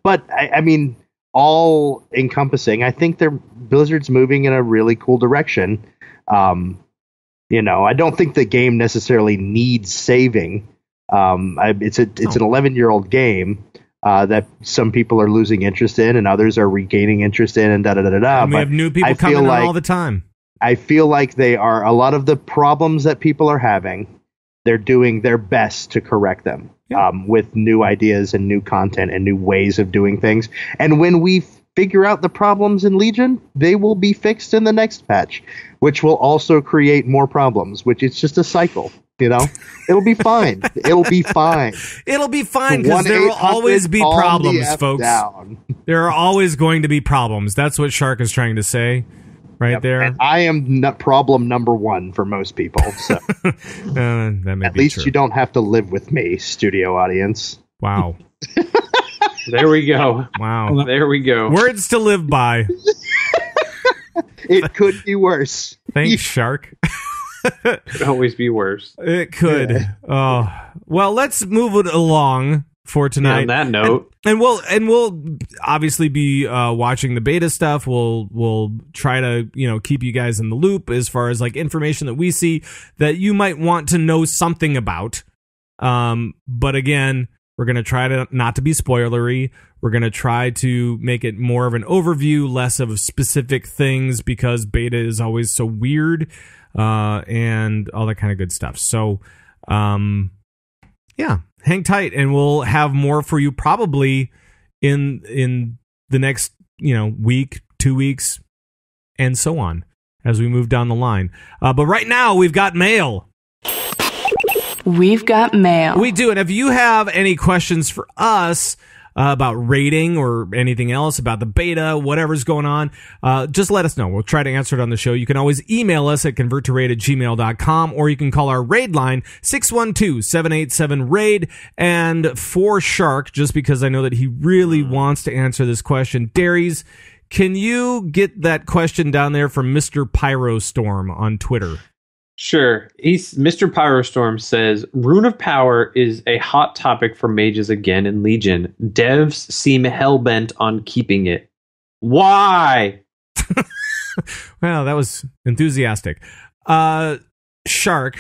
But I mean, all encompassing, I think Blizzard's moving in a really cool direction. You know, I don't think the game necessarily needs saving. It's an 11-year-old game that some people are losing interest in and others are regaining interest in, and da-da-da-da-da. And we have new people coming in all the time. I feel like they are, a lot of the problems that people are having, they're doing their best to correct them with new ideas and new content and new ways of doing things. And when we figure out the problems in Legion, they will be fixed in the next patch, which will also create more problems, which is just a cycle. You know, it'll be fine. It'll be fine. It'll be fine because there will always be problems, folks. There are always going to be problems. That's what Shark is trying to say right there. And I am problem number one for most people. So that may at be least true. you don't have to live with me, studio audience. Wow. There we go. Wow. There we go. Words to live by. It could be worse. Thanks, Shark. Could always be worse. It could. Yeah. Well, let's move it along for tonight. On that note, and we'll obviously be watching the beta stuff. We'll try to keep you guys in the loop as far as like information that we see that you might want to know something about. But again, we're gonna try to not to be spoilery. We're gonna try to make it more of an overview, less of specific things, because beta is always so weird. And all that kind of good stuff. So, hang tight, and we'll have more for you probably in the next, week, 2 weeks, and so on as we move down the line. But right now we've got mail. We've got mail. We do. And if you have any questions for us, about rating or anything else about the beta, whatever's going on, just let us know. We'll try to answer it on the show. You can always email us at converttораid@gmail.com, or you can call our raid line 612-787-RAID. And for Shark, just because I know that he really wants to answer this question, Darius, can you get that question down there from Mr. Pyrostorm on Twitter? Sure. Mr. Pyrostorm says, Rune of Power is a hot topic for mages again in Legion. Devs seem hellbent on keeping it. Why? Well, that was enthusiastic. Shark,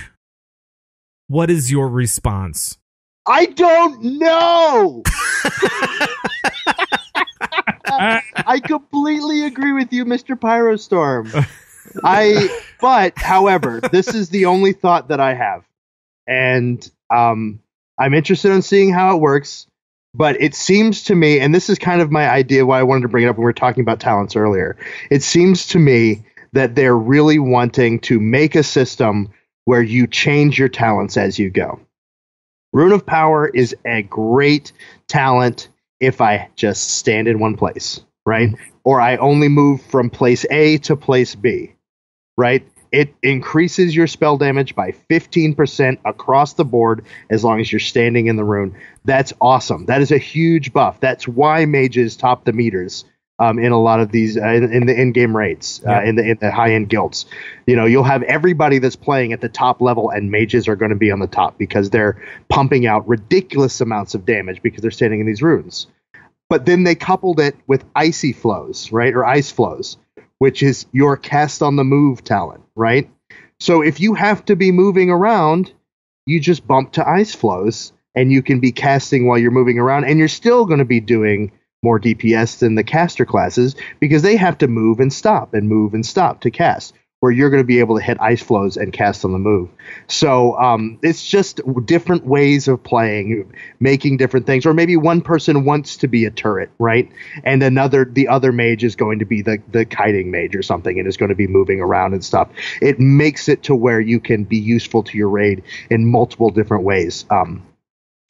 what is your response? I don't know! I completely agree with you, Mr. Pyrostorm. But, however, this is the only thought that I have. And I'm interested in seeing how it works. But it seems to me, and this is kind of my idea why I wanted to bring it up when we were talking about talents earlier. It seems to me that they're really wanting to make a system where you change your talents as you go. Rune of Power is a great talent if I just stand in one place, right? Or I only move from place A to place B. Right? It increases your spell damage by 15% across the board as long as you're standing in the rune. That's awesome. That is a huge buff. That's why mages top the meters in a lot of these in the in-game raids, in the high-end guilds. You'll have everybody that's playing at the top level, and mages are going to be on the top because they're pumping out ridiculous amounts of damage because they're standing in these runes. But then they coupled it with icy flows, right? Or ice flows, which is your cast on the move talent, right? So if you have to be moving around, you just bump to ice flows, and you can be casting while you're moving around, and you're still going to be doing more DPS than the caster classes because they have to move and stop to cast, where you're going to be able to hit ice flows and cast on the move. So it's just different ways of playing, making different things. Or maybe one person wants to be a turret, right? And the other mage is going to be the kiting mage or something, and is going to be moving around and stuff. It makes it to where you can be useful to your raid in multiple different ways.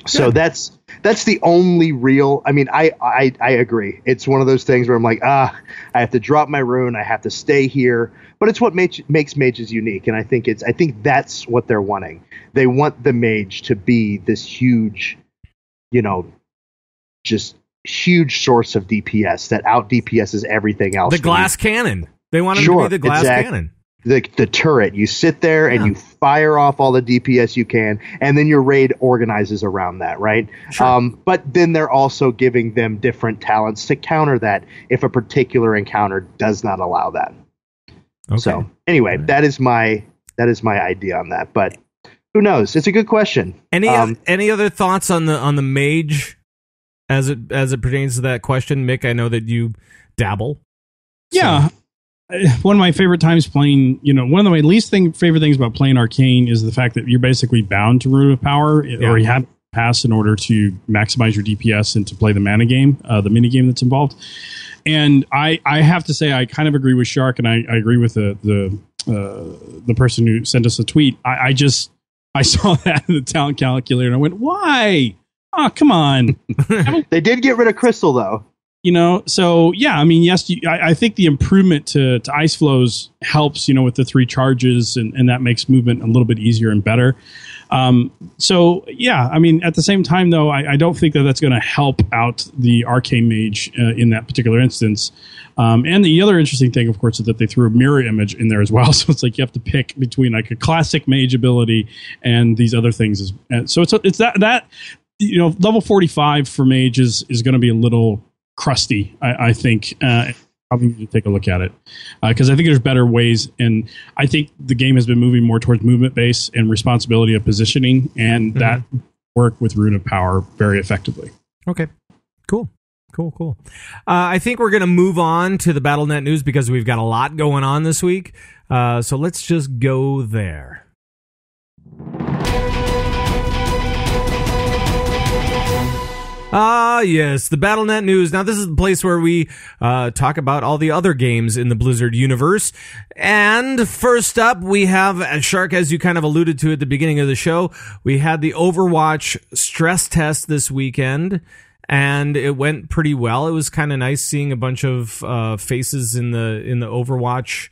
So that's the only real. I mean, I agree. It's one of those things where I'm like, I have to drop my rune. I have to stay here. But it's what makes mages unique, and I think that's what they're wanting. They want the mage to be this huge just huge source of DPS that out DPSs everything else. The glass cannon. They want him to be the glass cannon. The turret. You sit there and you fire off all the DPS you can, and then your raid organizes around that, right? Sure. But then they're also giving them different talents to counter that if a particular encounter does not allow that. Okay. So anyway, that is my idea on that. But who knows? It's a good question. Any other thoughts on the mage as it pertains to that question, Mick? I know that you dabble. Yeah. So. One of my favorite times playing, one of my least favorite things about playing Arcane is the fact that you're basically bound to Rune of Power, or you have to pass in order to maximize your DPS and to play the mana game, the mini game that's involved. And I have to say, I kind of agree with Shark, and I agree with the person who sent us a tweet. I saw that in the talent calculator, and I went, why? Oh, come on. They did get rid of Crystal, though. So yeah, I mean, yes, I think the improvement to ice flows helps, with the 3 charges, and that makes movement a little bit easier and better. So yeah, I mean, at the same time, though, I don't think that that's going to help out the Arcane Mage in that particular instance. And the other interesting thing, of course, is that they threw a mirror image in there as well. So it's like you have to pick between like a classic mage ability and these other things. So it's that level 45 for mage is going to be a little crusty, I think. Probably need to take a look at it because I think there's better ways, and I think the game has been moving more towards movement base and responsibility of positioning, and that work with Rune of Power very effectively. Okay, cool. I think we're going to move on to the BattleNet news because we've got a lot going on this week. So let's just go there. Yes, the BattleNet news. Now, this is the place where we talk about all the other games in the Blizzard universe. And first up, we have, Shark, as you kind of alluded to at the beginning of the show, we had the Overwatch stress test this weekend, and it went pretty well. It was kind of nice seeing a bunch of faces in the Overwatch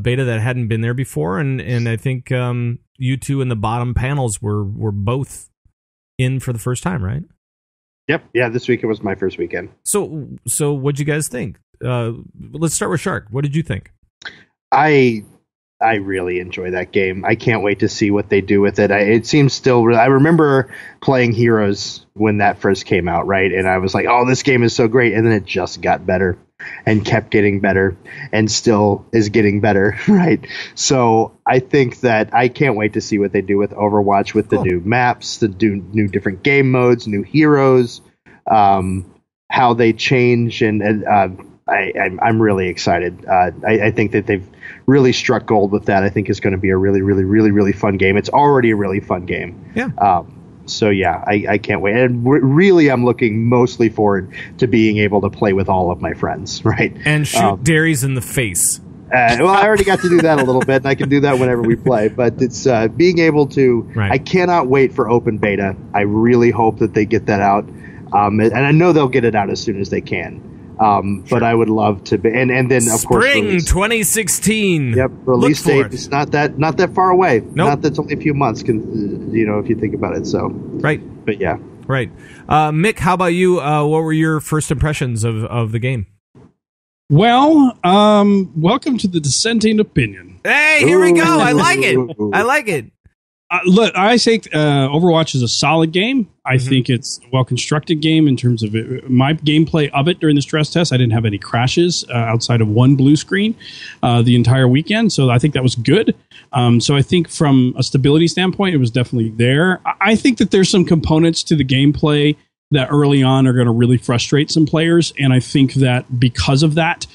beta that hadn't been there before, and I think you two in the bottom panels were both in for the first time, right? Yep. Yeah, this weekend was my first weekend. So what'd you guys think? Let's start with Shark. What did you think? I really enjoy that game. I can't wait to see what they do with it. It seems still I remember playing Heroes when that first came out, right? And I was like, oh, this game is so great. And then it just got better and kept getting better and still is getting better, right? So I think that I can't wait to see what they do with Overwatch with the new maps, the new different game modes, new heroes, how they change. And I'm really excited. I think that they've really struck gold with that. I think it's going to be a really, really, really, really fun game. It's already a really fun game. Yeah. So yeah, I can't wait. And really, I'm looking mostly forward to being able to play with all of my friends, right? And shoot Darius in the face. Well, I already got to do that a little bit, and I can do that whenever we play. But it's being able to. Right. I cannot wait for open beta. I really hope that they get that out, and I know they'll get it out as soon as they can. But I would love to be, and then of course Spring 2016. Yep, release date is not that far away. Nope. Not that's only a few months. If you think about it. So right, but yeah, right. Mick, how about you? What were your first impressions of the game? Well, welcome to the dissenting opinion. Hey, here we go. I like it. Look, I think Overwatch is a solid game. I think it's a well-constructed game in terms of it. My gameplay of it during the stress test. I didn't have any crashes outside of one blue screen the entire weekend, so I think that was good. So I think from a stability standpoint, it was definitely there. I think that there's some components to the gameplay that early on are going to really frustrate some players. And I think that because of that,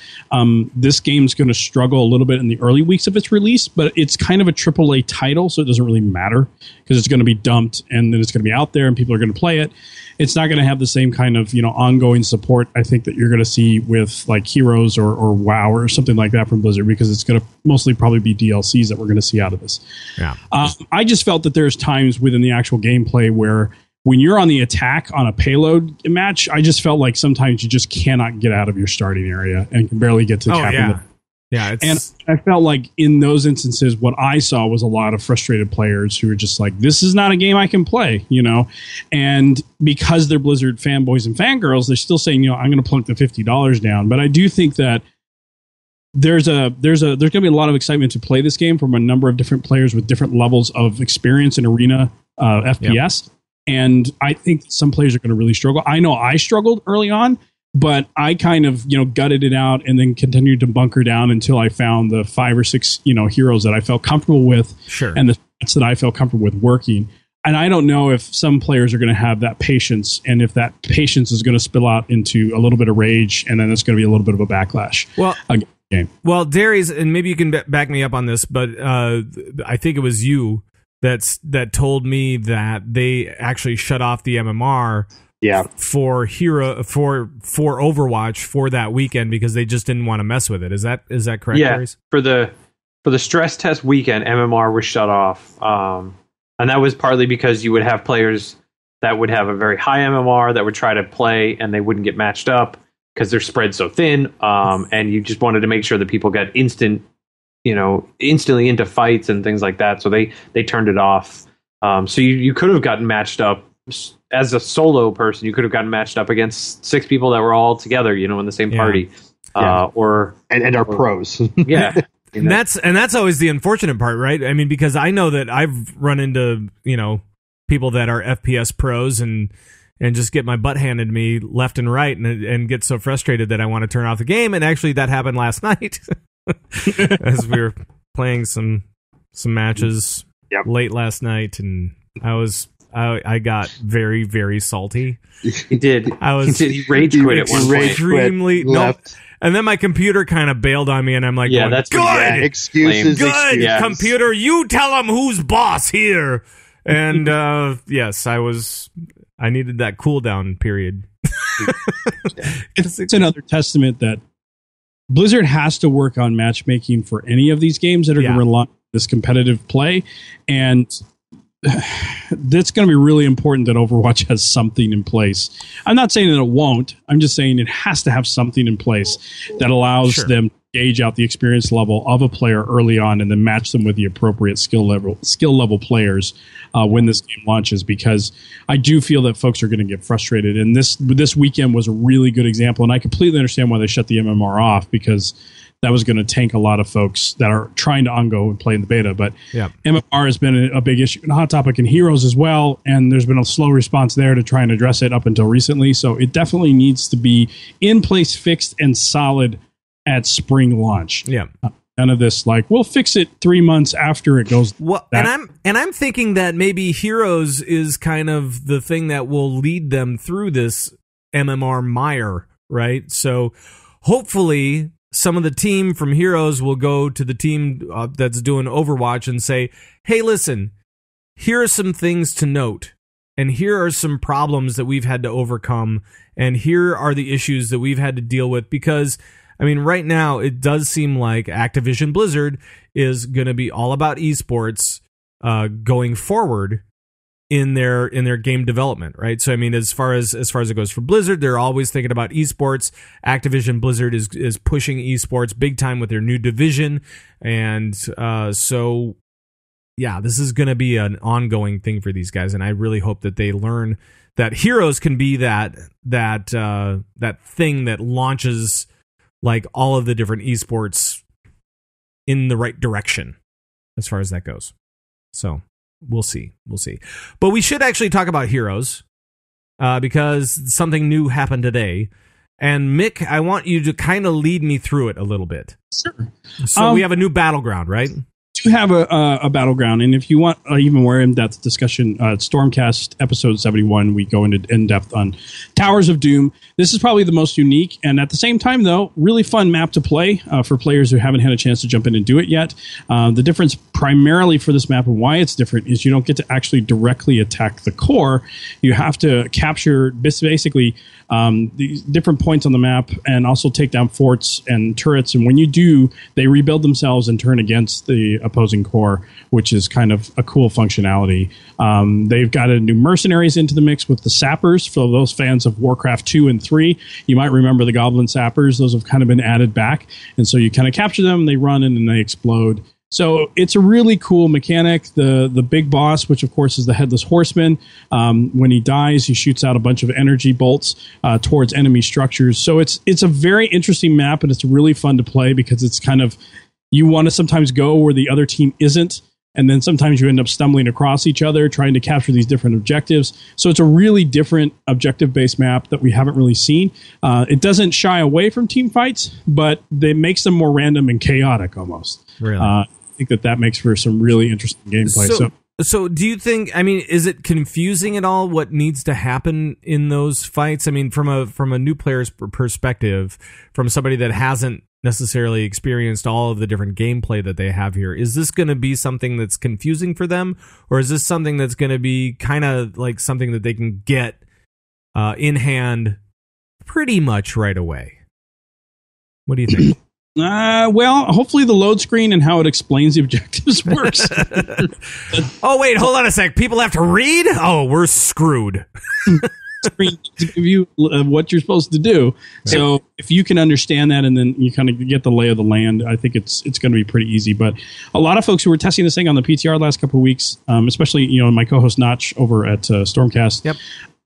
this game's going to struggle a little bit in the early weeks of its release, but it's kind of a AAA title, so it doesn't really matter because it's going to be dumped and then it's going to be out there and people are going to play it. It's not going to have the same kind of, ongoing support, I think, that you're going to see with like Heroes or WoW or something like that from Blizzard, because it's going to mostly probably be DLCs that we're going to see out of this. Yeah. I just felt that there's times within the actual gameplay where when you're on the attack on a payload match, I just felt like sometimes you just cannot get out of your starting area and can barely get to the cap. Yeah, and I felt like in those instances, what I saw was a lot of frustrated players who were just like, "This is not a game I can play," And because they're Blizzard fanboys and fangirls, they're still saying, "I'm going to plunk the $50 down." But I do think that there's going to be a lot of excitement to play this game from a number of different players with different levels of experience in arena FPS, and I think some players are going to really struggle. I know I struggled early on. But I kind of, gutted it out and then continued to bunker down until I found the 5 or 6, heroes that I felt comfortable with, and the stats that I felt comfortable with working. And I don't know if some players are going to have that patience, and if that patience is going to spill out into a little bit of rage, and then it's going to be a little bit of a backlash. Well, Darius, and maybe you can back me up on this, but I think it was you that told me that they actually shut off the MMR. For Overwatch for that weekend because they just didn't want to mess with it. Is that correct? Yeah. Darius? For the stress test weekend, MMR was shut off, and that was partly because you would have players that would have a very high MMR that would try to play and they wouldn't get matched up because they're spread so thin, and you just wanted to make sure that people got instantly into fights and things like that. So they turned it off. So you could have gotten matched up. As a solo person, you could have gotten matched up against 6 people that were all together, in the same party, or pros. Yeah, and that's always the unfortunate part, right? I mean, because I know that I've run into people that are FPS pros and just get my butt handed to me left and right, and get so frustrated that I want to turn off the game. And actually, that happened last night as we were playing some matches late last night, and I got very, very salty. He did. He rage quit at one point. Extremely. And then my computer kind of bailed on me, and I'm like, that's good. Excuses. Good, computer. You tell him who's boss here. And yes, I needed that cooldown period. It's another testament that Blizzard has to work on matchmaking for any of these games that are going to rely on this competitive play, and that's going to be really important that Overwatch has something in place. I'm not saying that it won't. I'm just saying it has to have something in place that allows them to gauge out the experience level of a player early on and then match them with the appropriate skill level players when this game launches, because I do feel that folks are going to get frustrated. And this weekend was a really good example, and I completely understand why they shut the MMR off, because that was going to tank a lot of folks that are trying to on-go and play in the beta. But MMR has been a big issue, and a hot topic in Heroes as well, and there's been a slow response there to try and address it up until recently. So it definitely needs to be in place, fixed, and solid at spring launch. None of this we'll fix it 3 months after it goes. Well, and I'm thinking that maybe Heroes is kind of the thing that will lead them through this MMR mire, right? So hopefully some of the team from Heroes will go to the team that's doing Overwatch and say, hey, listen, here are some things to note, and here are some problems that we've had to overcome, and here are the issues that we've had to deal with. Because, I mean, right now, it does seem like Activision Blizzard is going to be all about esports going forward in their game development, right? So I mean, as far as it goes for Blizzard, they're always thinking about esports. Activision Blizzard is pushing esports big time with their new division, and so yeah, this is going to be an ongoing thing for these guys, and I really hope that they learn that Heroes can be that thing that launches all of the different esports in the right direction as far as that goes. So We'll see. But we should actually talk about Heroes because something new happened today. And Mick, I want you to kind of lead me through it a little bit. Sure. So we have a new battleground, right? do have a battleground, and if you want even more in-depth discussion, Stormcast episode 71, we go into in-depth on Towers of Doom. This is probably the most unique, and at the same time, though, really fun map to play for players who haven't had a chance to jump in and do it yet. The difference primarily for this map and why it's different is you don't get to actually directly attack the core. You have to capture basically these different points on the map and also take down forts and turrets, and when you do, they rebuild themselves and turn against the opposing core, which is kind of a cool functionality. They've got a new mercenaries into the mix with the sappers. For those fans of Warcraft 2 and 3, you might remember the goblin sappers. Those have kind of been added back. And so you kind of capture them, they run in, and they explode. So it's a really cool mechanic. The big boss, which of course is the Headless Horseman, when he dies, he shoots out a bunch of energy bolts towards enemy structures. So it's a very interesting map, and it's really fun to play because it's kind of, you want to sometimes go where the other team isn't, and then sometimes you end up stumbling across each other trying to capture these different objectives. So it's a really different objective-based map that we haven't really seen. It doesn't shy away from team fights, but it makes them more random and chaotic almost. Really? I think that makes for some really interesting gameplay. So do you think, I mean, is it confusing at all what needs to happen in those fights? I mean, from a new player's perspective, from somebody that hasn't necessarily experienced all of the different gameplay that they have here, is this going to be something that's confusing for them? Or is this something that's going to be kind of like something that they can get in hand pretty much right away? What do you think? Well, hopefully the load screen and how it explains the objectives works. Oh, wait, hold on a sec. People have to read? Oh, we're screwed. Screen to give you what you're supposed to do. So if you can understand that and then you kind of get the lay of the land, I think it's going to be pretty easy. But a lot of folks who were testing this thing on the PTR last couple of weeks, especially my co-host Notch over at Stormcast,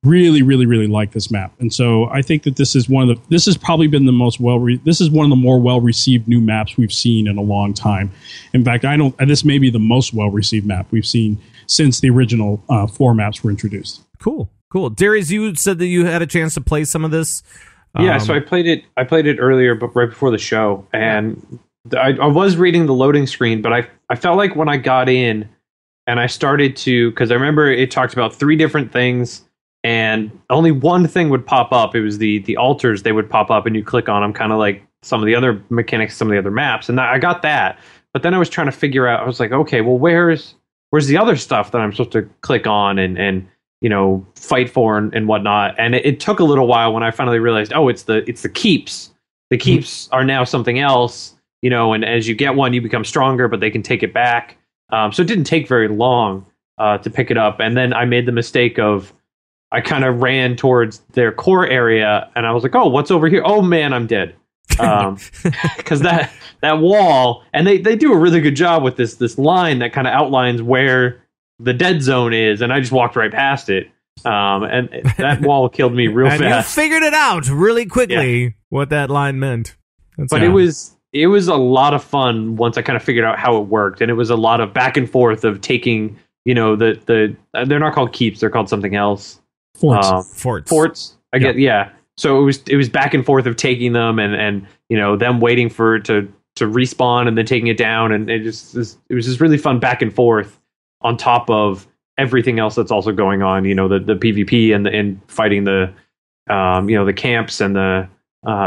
really, really, really like this map. And so I think that this is this has probably been the most this is one of the more well-received new maps we've seen in a long time. In fact, this may be the most well-received map we've seen since the original 4 maps were introduced. Cool. Darius, you said that you had a chance to play some of this. Yeah, so I played it earlier, but right before the show, and I was reading the loading screen, but I felt like when I got in and I started to, because I remember it talked about 3 different things, and only one thing would pop up. It was the altars. They would pop up, and you click on them, kind of like some of the other mechanics, some of the other maps, and I got that. But then I was trying to figure out. I was like, okay, well, where's the other stuff that I'm supposed to click on and fight for and whatnot? And it took a little while when I finally realized, oh, it's the keeps. The keeps are now something else, and as you get one, you become stronger, but they can take it back. So it didn't take very long to pick it up. And then I made the mistake of, I kind of ran towards their core area, and I was like, oh, what's over here? Oh, man, I'm dead. Because that wall, and they do a really good job with this line that kind of outlines where the dead zone is, and I just walked right past it. And that wall killed me real fast. You figured it out really quickly what that line meant. But it was a lot of fun once I kind of figured out how it worked, and it was a lot of back and forth of taking, they're not called keeps, they're called something else. Forts. I get, yeah. So it was back and forth of taking them and them waiting for it to respawn and then taking it down, and it was just really fun back and forth on top of everything else that's also going on. The PvP and fighting the the camps and the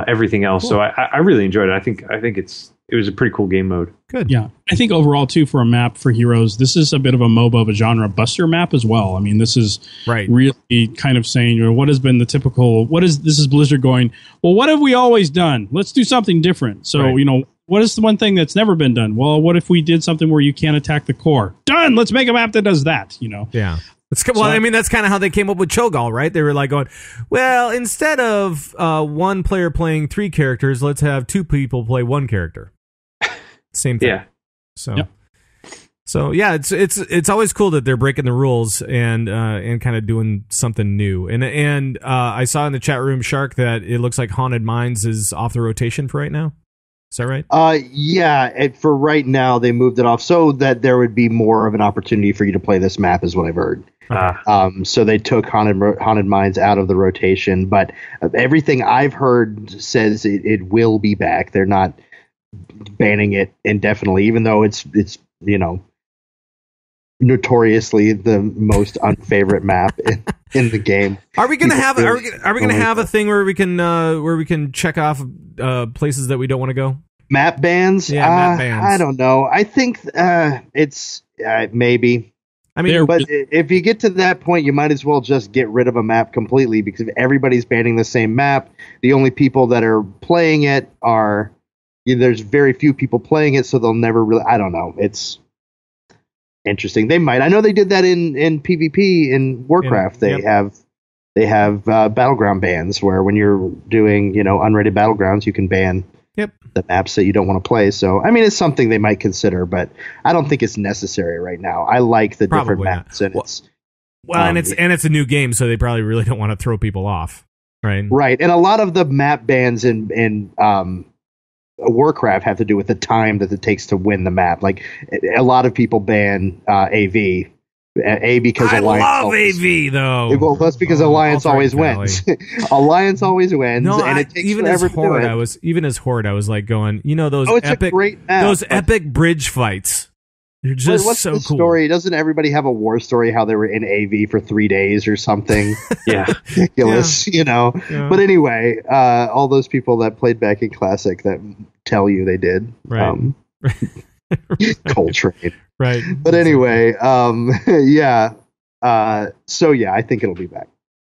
everything else. Cool. So I really enjoyed it. I think it was a pretty cool game mode. Good. Yeah. I think overall, too, for a map for Heroes, this is a bit of a MOBA of a genre buster map as well. I mean, this is really kind of saying, what has been the typical, this is Blizzard going, well, what have we always done? Let's do something different. So, what is the one thing that's never been done? Well, what if we did something where you can't attack the core? Done! Let's make a map that does that, Yeah. I mean, that's kind of how they came up with Cho'Gall, right? They were like going, well, instead of one player playing 3 characters, let's have 2 people play 1 character. Same thing. Yeah. So yeah, it's always cool that they're breaking the rules and kind of doing something new. And I saw in the chat room, Shark, that it looks like Haunted Mines is off the rotation for right now. Is that right? Yeah. For right now, they moved it off so that there would be more of an opportunity for you to play this map, is what I've heard. So they took Haunted Mines out of the rotation, but everything I've heard says it will be back. They're not banning it indefinitely, even though it's notoriously the most unfavorite map in the game. Are we gonna have a thing where we can check off places that we don't want to go? Map bans? Yeah, map bans. I don't know. I think it's maybe. I mean, but if you get to that point, you might as well just get rid of a map completely, because if everybody's banning the same map, the only people that are playing it are there's very few people playing it, so they'll never really. I don't know. It's interesting. They might. I know they did that in PvP in Warcraft. They have battleground bans where when you're doing unrated battlegrounds, you can ban the maps that you don't want to play. So I mean, it's something they might consider, but I don't think it's necessary right now. I like the different maps, and it's a new game, so they probably really don't want to throw people off, right? Right, and a lot of the map bans in Warcraft have to do with the time that it takes to win the map. Like a lot of people ban AV. Because I Alliance love AV though. Well, that's because Alliance always wins. Alliance always wins, and it takes forever to do it. Even as Horde, I was like going, those it's epic, a great map, those epic bridge fights. They're just what's so the cool. Story? Doesn't everybody have a war story how they were in AV for 3 days or something? Yeah, ridiculous, Yeah. But anyway, all those people that played back in Classic that tell you they did, right? Coltrane. Right. But anyway, yeah. So yeah, I think it'll be back.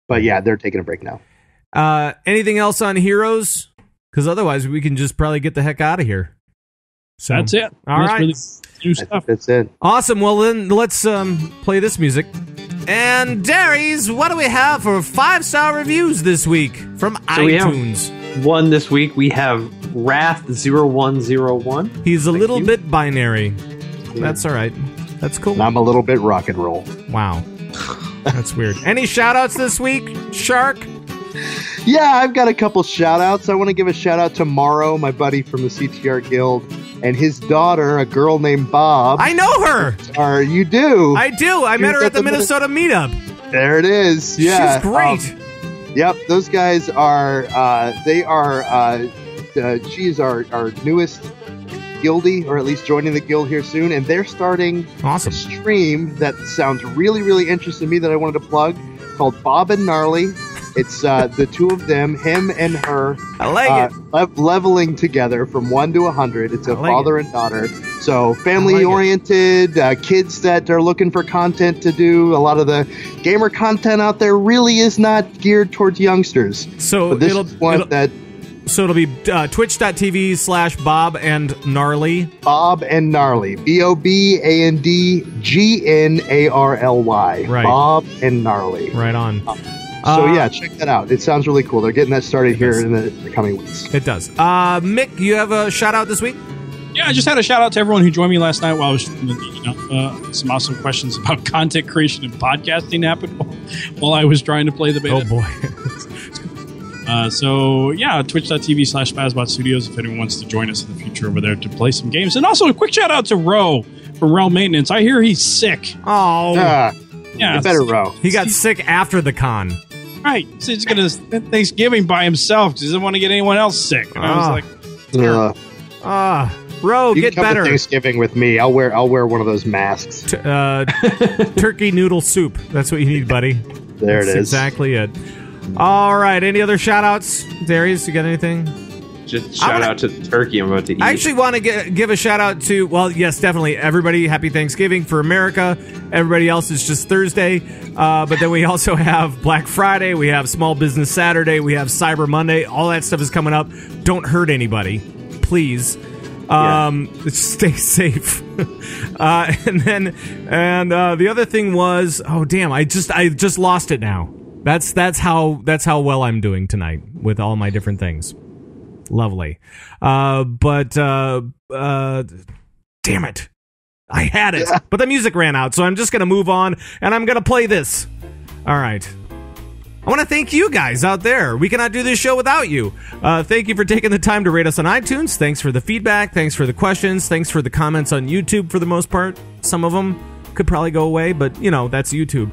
But yeah, they're taking a break now. Anything else on Heroes? Because otherwise we can just probably get the heck out of here. So that's it. All right. Really new stuff. That's it. Awesome. Well, then let's play this music. And Darius, what do we have for 5-star reviews this week from iTunes? We have one this week. We have Wrath0101. He's a little bit binary. That's all right. That's cool. And I'm a little bit rock and roll. Wow. That's weird. Any shout-outs this week, Shark? Yeah, I've got a couple shout-outs. I want to give a shout-out to Morrow, my buddy from the CTR Guild, and his daughter, a girl named Bob. I know her! You do? I do. I met her at the Minnesota meetup. There it is. Yeah. She's great. Yep, those guys are, she is our newest guildie, or at least joining the guild here soon, and they're starting a stream that sounds really, really interesting to me that I wanted to plug, called Bob and Gnarly. It's the two of them, him and her. I like it. Leveling together from 1 to 100. It's a father and daughter. So family-oriented, kids that are looking for content to do. A lot of the gamer content out there really is not geared towards youngsters. So it'll be twitch.tv/Bob and Gnarly. Bob and Gnarly. BOBANDGNARLY. Right. Bob and Gnarly. Right on. So yeah, check that out. It sounds really cool. They're getting that started here in the coming weeks. It does. Mick, you have a shout out this week? Yeah, I just had a shout out to everyone who joined me last night while I was, some awesome questions about content creation and podcasting happened while I was trying to play the beta. Oh boy. So yeah, twitch.tv/Spazbot Studios if anyone wants to join us in the future over there to play some games. And also a quick shout out to Ro from Realm Maintenance. I hear he's sick. Oh. Yeah. You better Ro. He got sick after the con. Right. So he's going to spend Thanksgiving by himself because he doesn't want to get anyone else sick. And I was like, Ro, you get can come better. to Thanksgiving with me. I'll wear one of those masks. Turkey noodle soup. That's what you need, buddy. That's it is. Exactly it. All right. Any other shout outs? Darius, you got anything? Just shout out to the turkey I'm about to eat. I actually want to give a shout out to, well, yes, definitely. Everybody, happy Thanksgiving for America. Everybody else is just Thursday. But then we also have Black Friday. We have Small Business Saturday. We have Cyber Monday. All that stuff is coming up. Don't hurt anybody, please. Stay safe. And the other thing was, oh damn, I just lost it now. That's how well I'm doing tonight with all my different things. Lovely. Damn it. I had it, but the music ran out, so I'm just going to move on, and I'm going to play this. All right. I want to thank you guys out there. We cannot do this show without you. Thank you for taking the time to rate us on iTunes. Thanks for the feedback. Thanks for the questions. Thanks for the comments on YouTube for the most part. Some of them could probably go away, but, that's YouTube.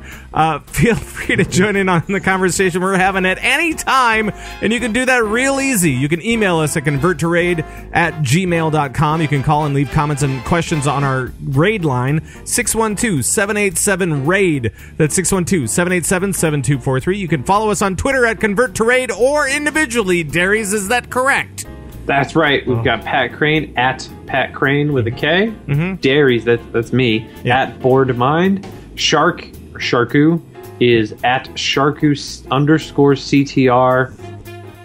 Feel free to join in on the conversation we're having at any time, and you can do that real easy. You can email us at converttораid@gmail.com. You can call and leave comments and questions on our raid line, 612-787-RAID. That's 612-787-7243. You can follow us on Twitter at converttораid or individually. Darius, is that correct? That's right. We've got Pat Crane at Pat Crane with a K. Mm-hmm. Darius, that's me, at Bored Mind. Sharku is at Sharku _CTR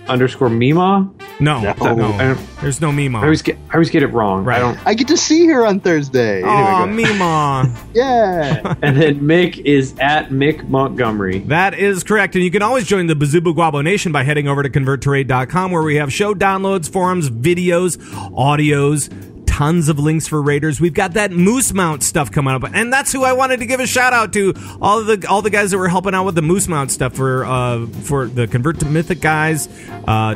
_Mima. No. No. There's no Mima. I always get it wrong. Right. I get to see her on Thursday. Oh, Anyway, Mima. yeah. And then Mick is at Mick Montgomery. That is correct. And you can always join the Bazuba Guabo Nation by heading over to converttoraid.com, where we have show downloads, forums, videos, audios, tons of links for raiders. We've got that moose mount stuff coming up, and that's who I wanted to give a shout out to. All the guys that were helping out with the moose mount stuff for the Convert to Mythic guys,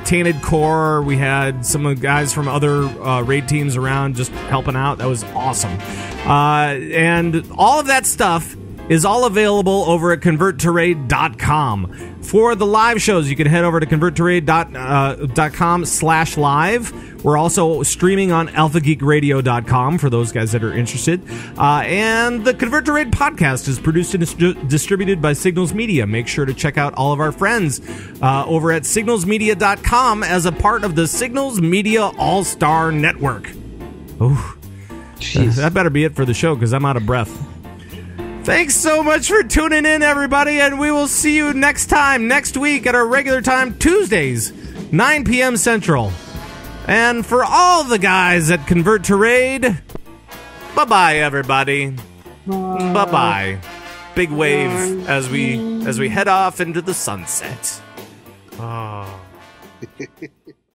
Tainted Core. We had some of the guys from other raid teams around just helping out. That was awesome. And all of that stuff is all available over at converttoraid.com. For the live shows, you can head over to converttoraid.com/live. We're also streaming on alphageekradio.com for those guys that are interested. And the Convert to Raid podcast is produced and distributed by Signals Media. Make sure to check out all of our friends over at signalsmedia.com as a part of the Signals Media All-Star Network. Oh, that better be it for the show because I'm out of breath. Thanks so much for tuning in, everybody, and we will see you next week at our regular time, Tuesdays, 9 p.m. Central. And for all the guys at Convert to Raid, bye-bye, everybody. Bye-bye. Big wave as we head off into the sunset. Oh.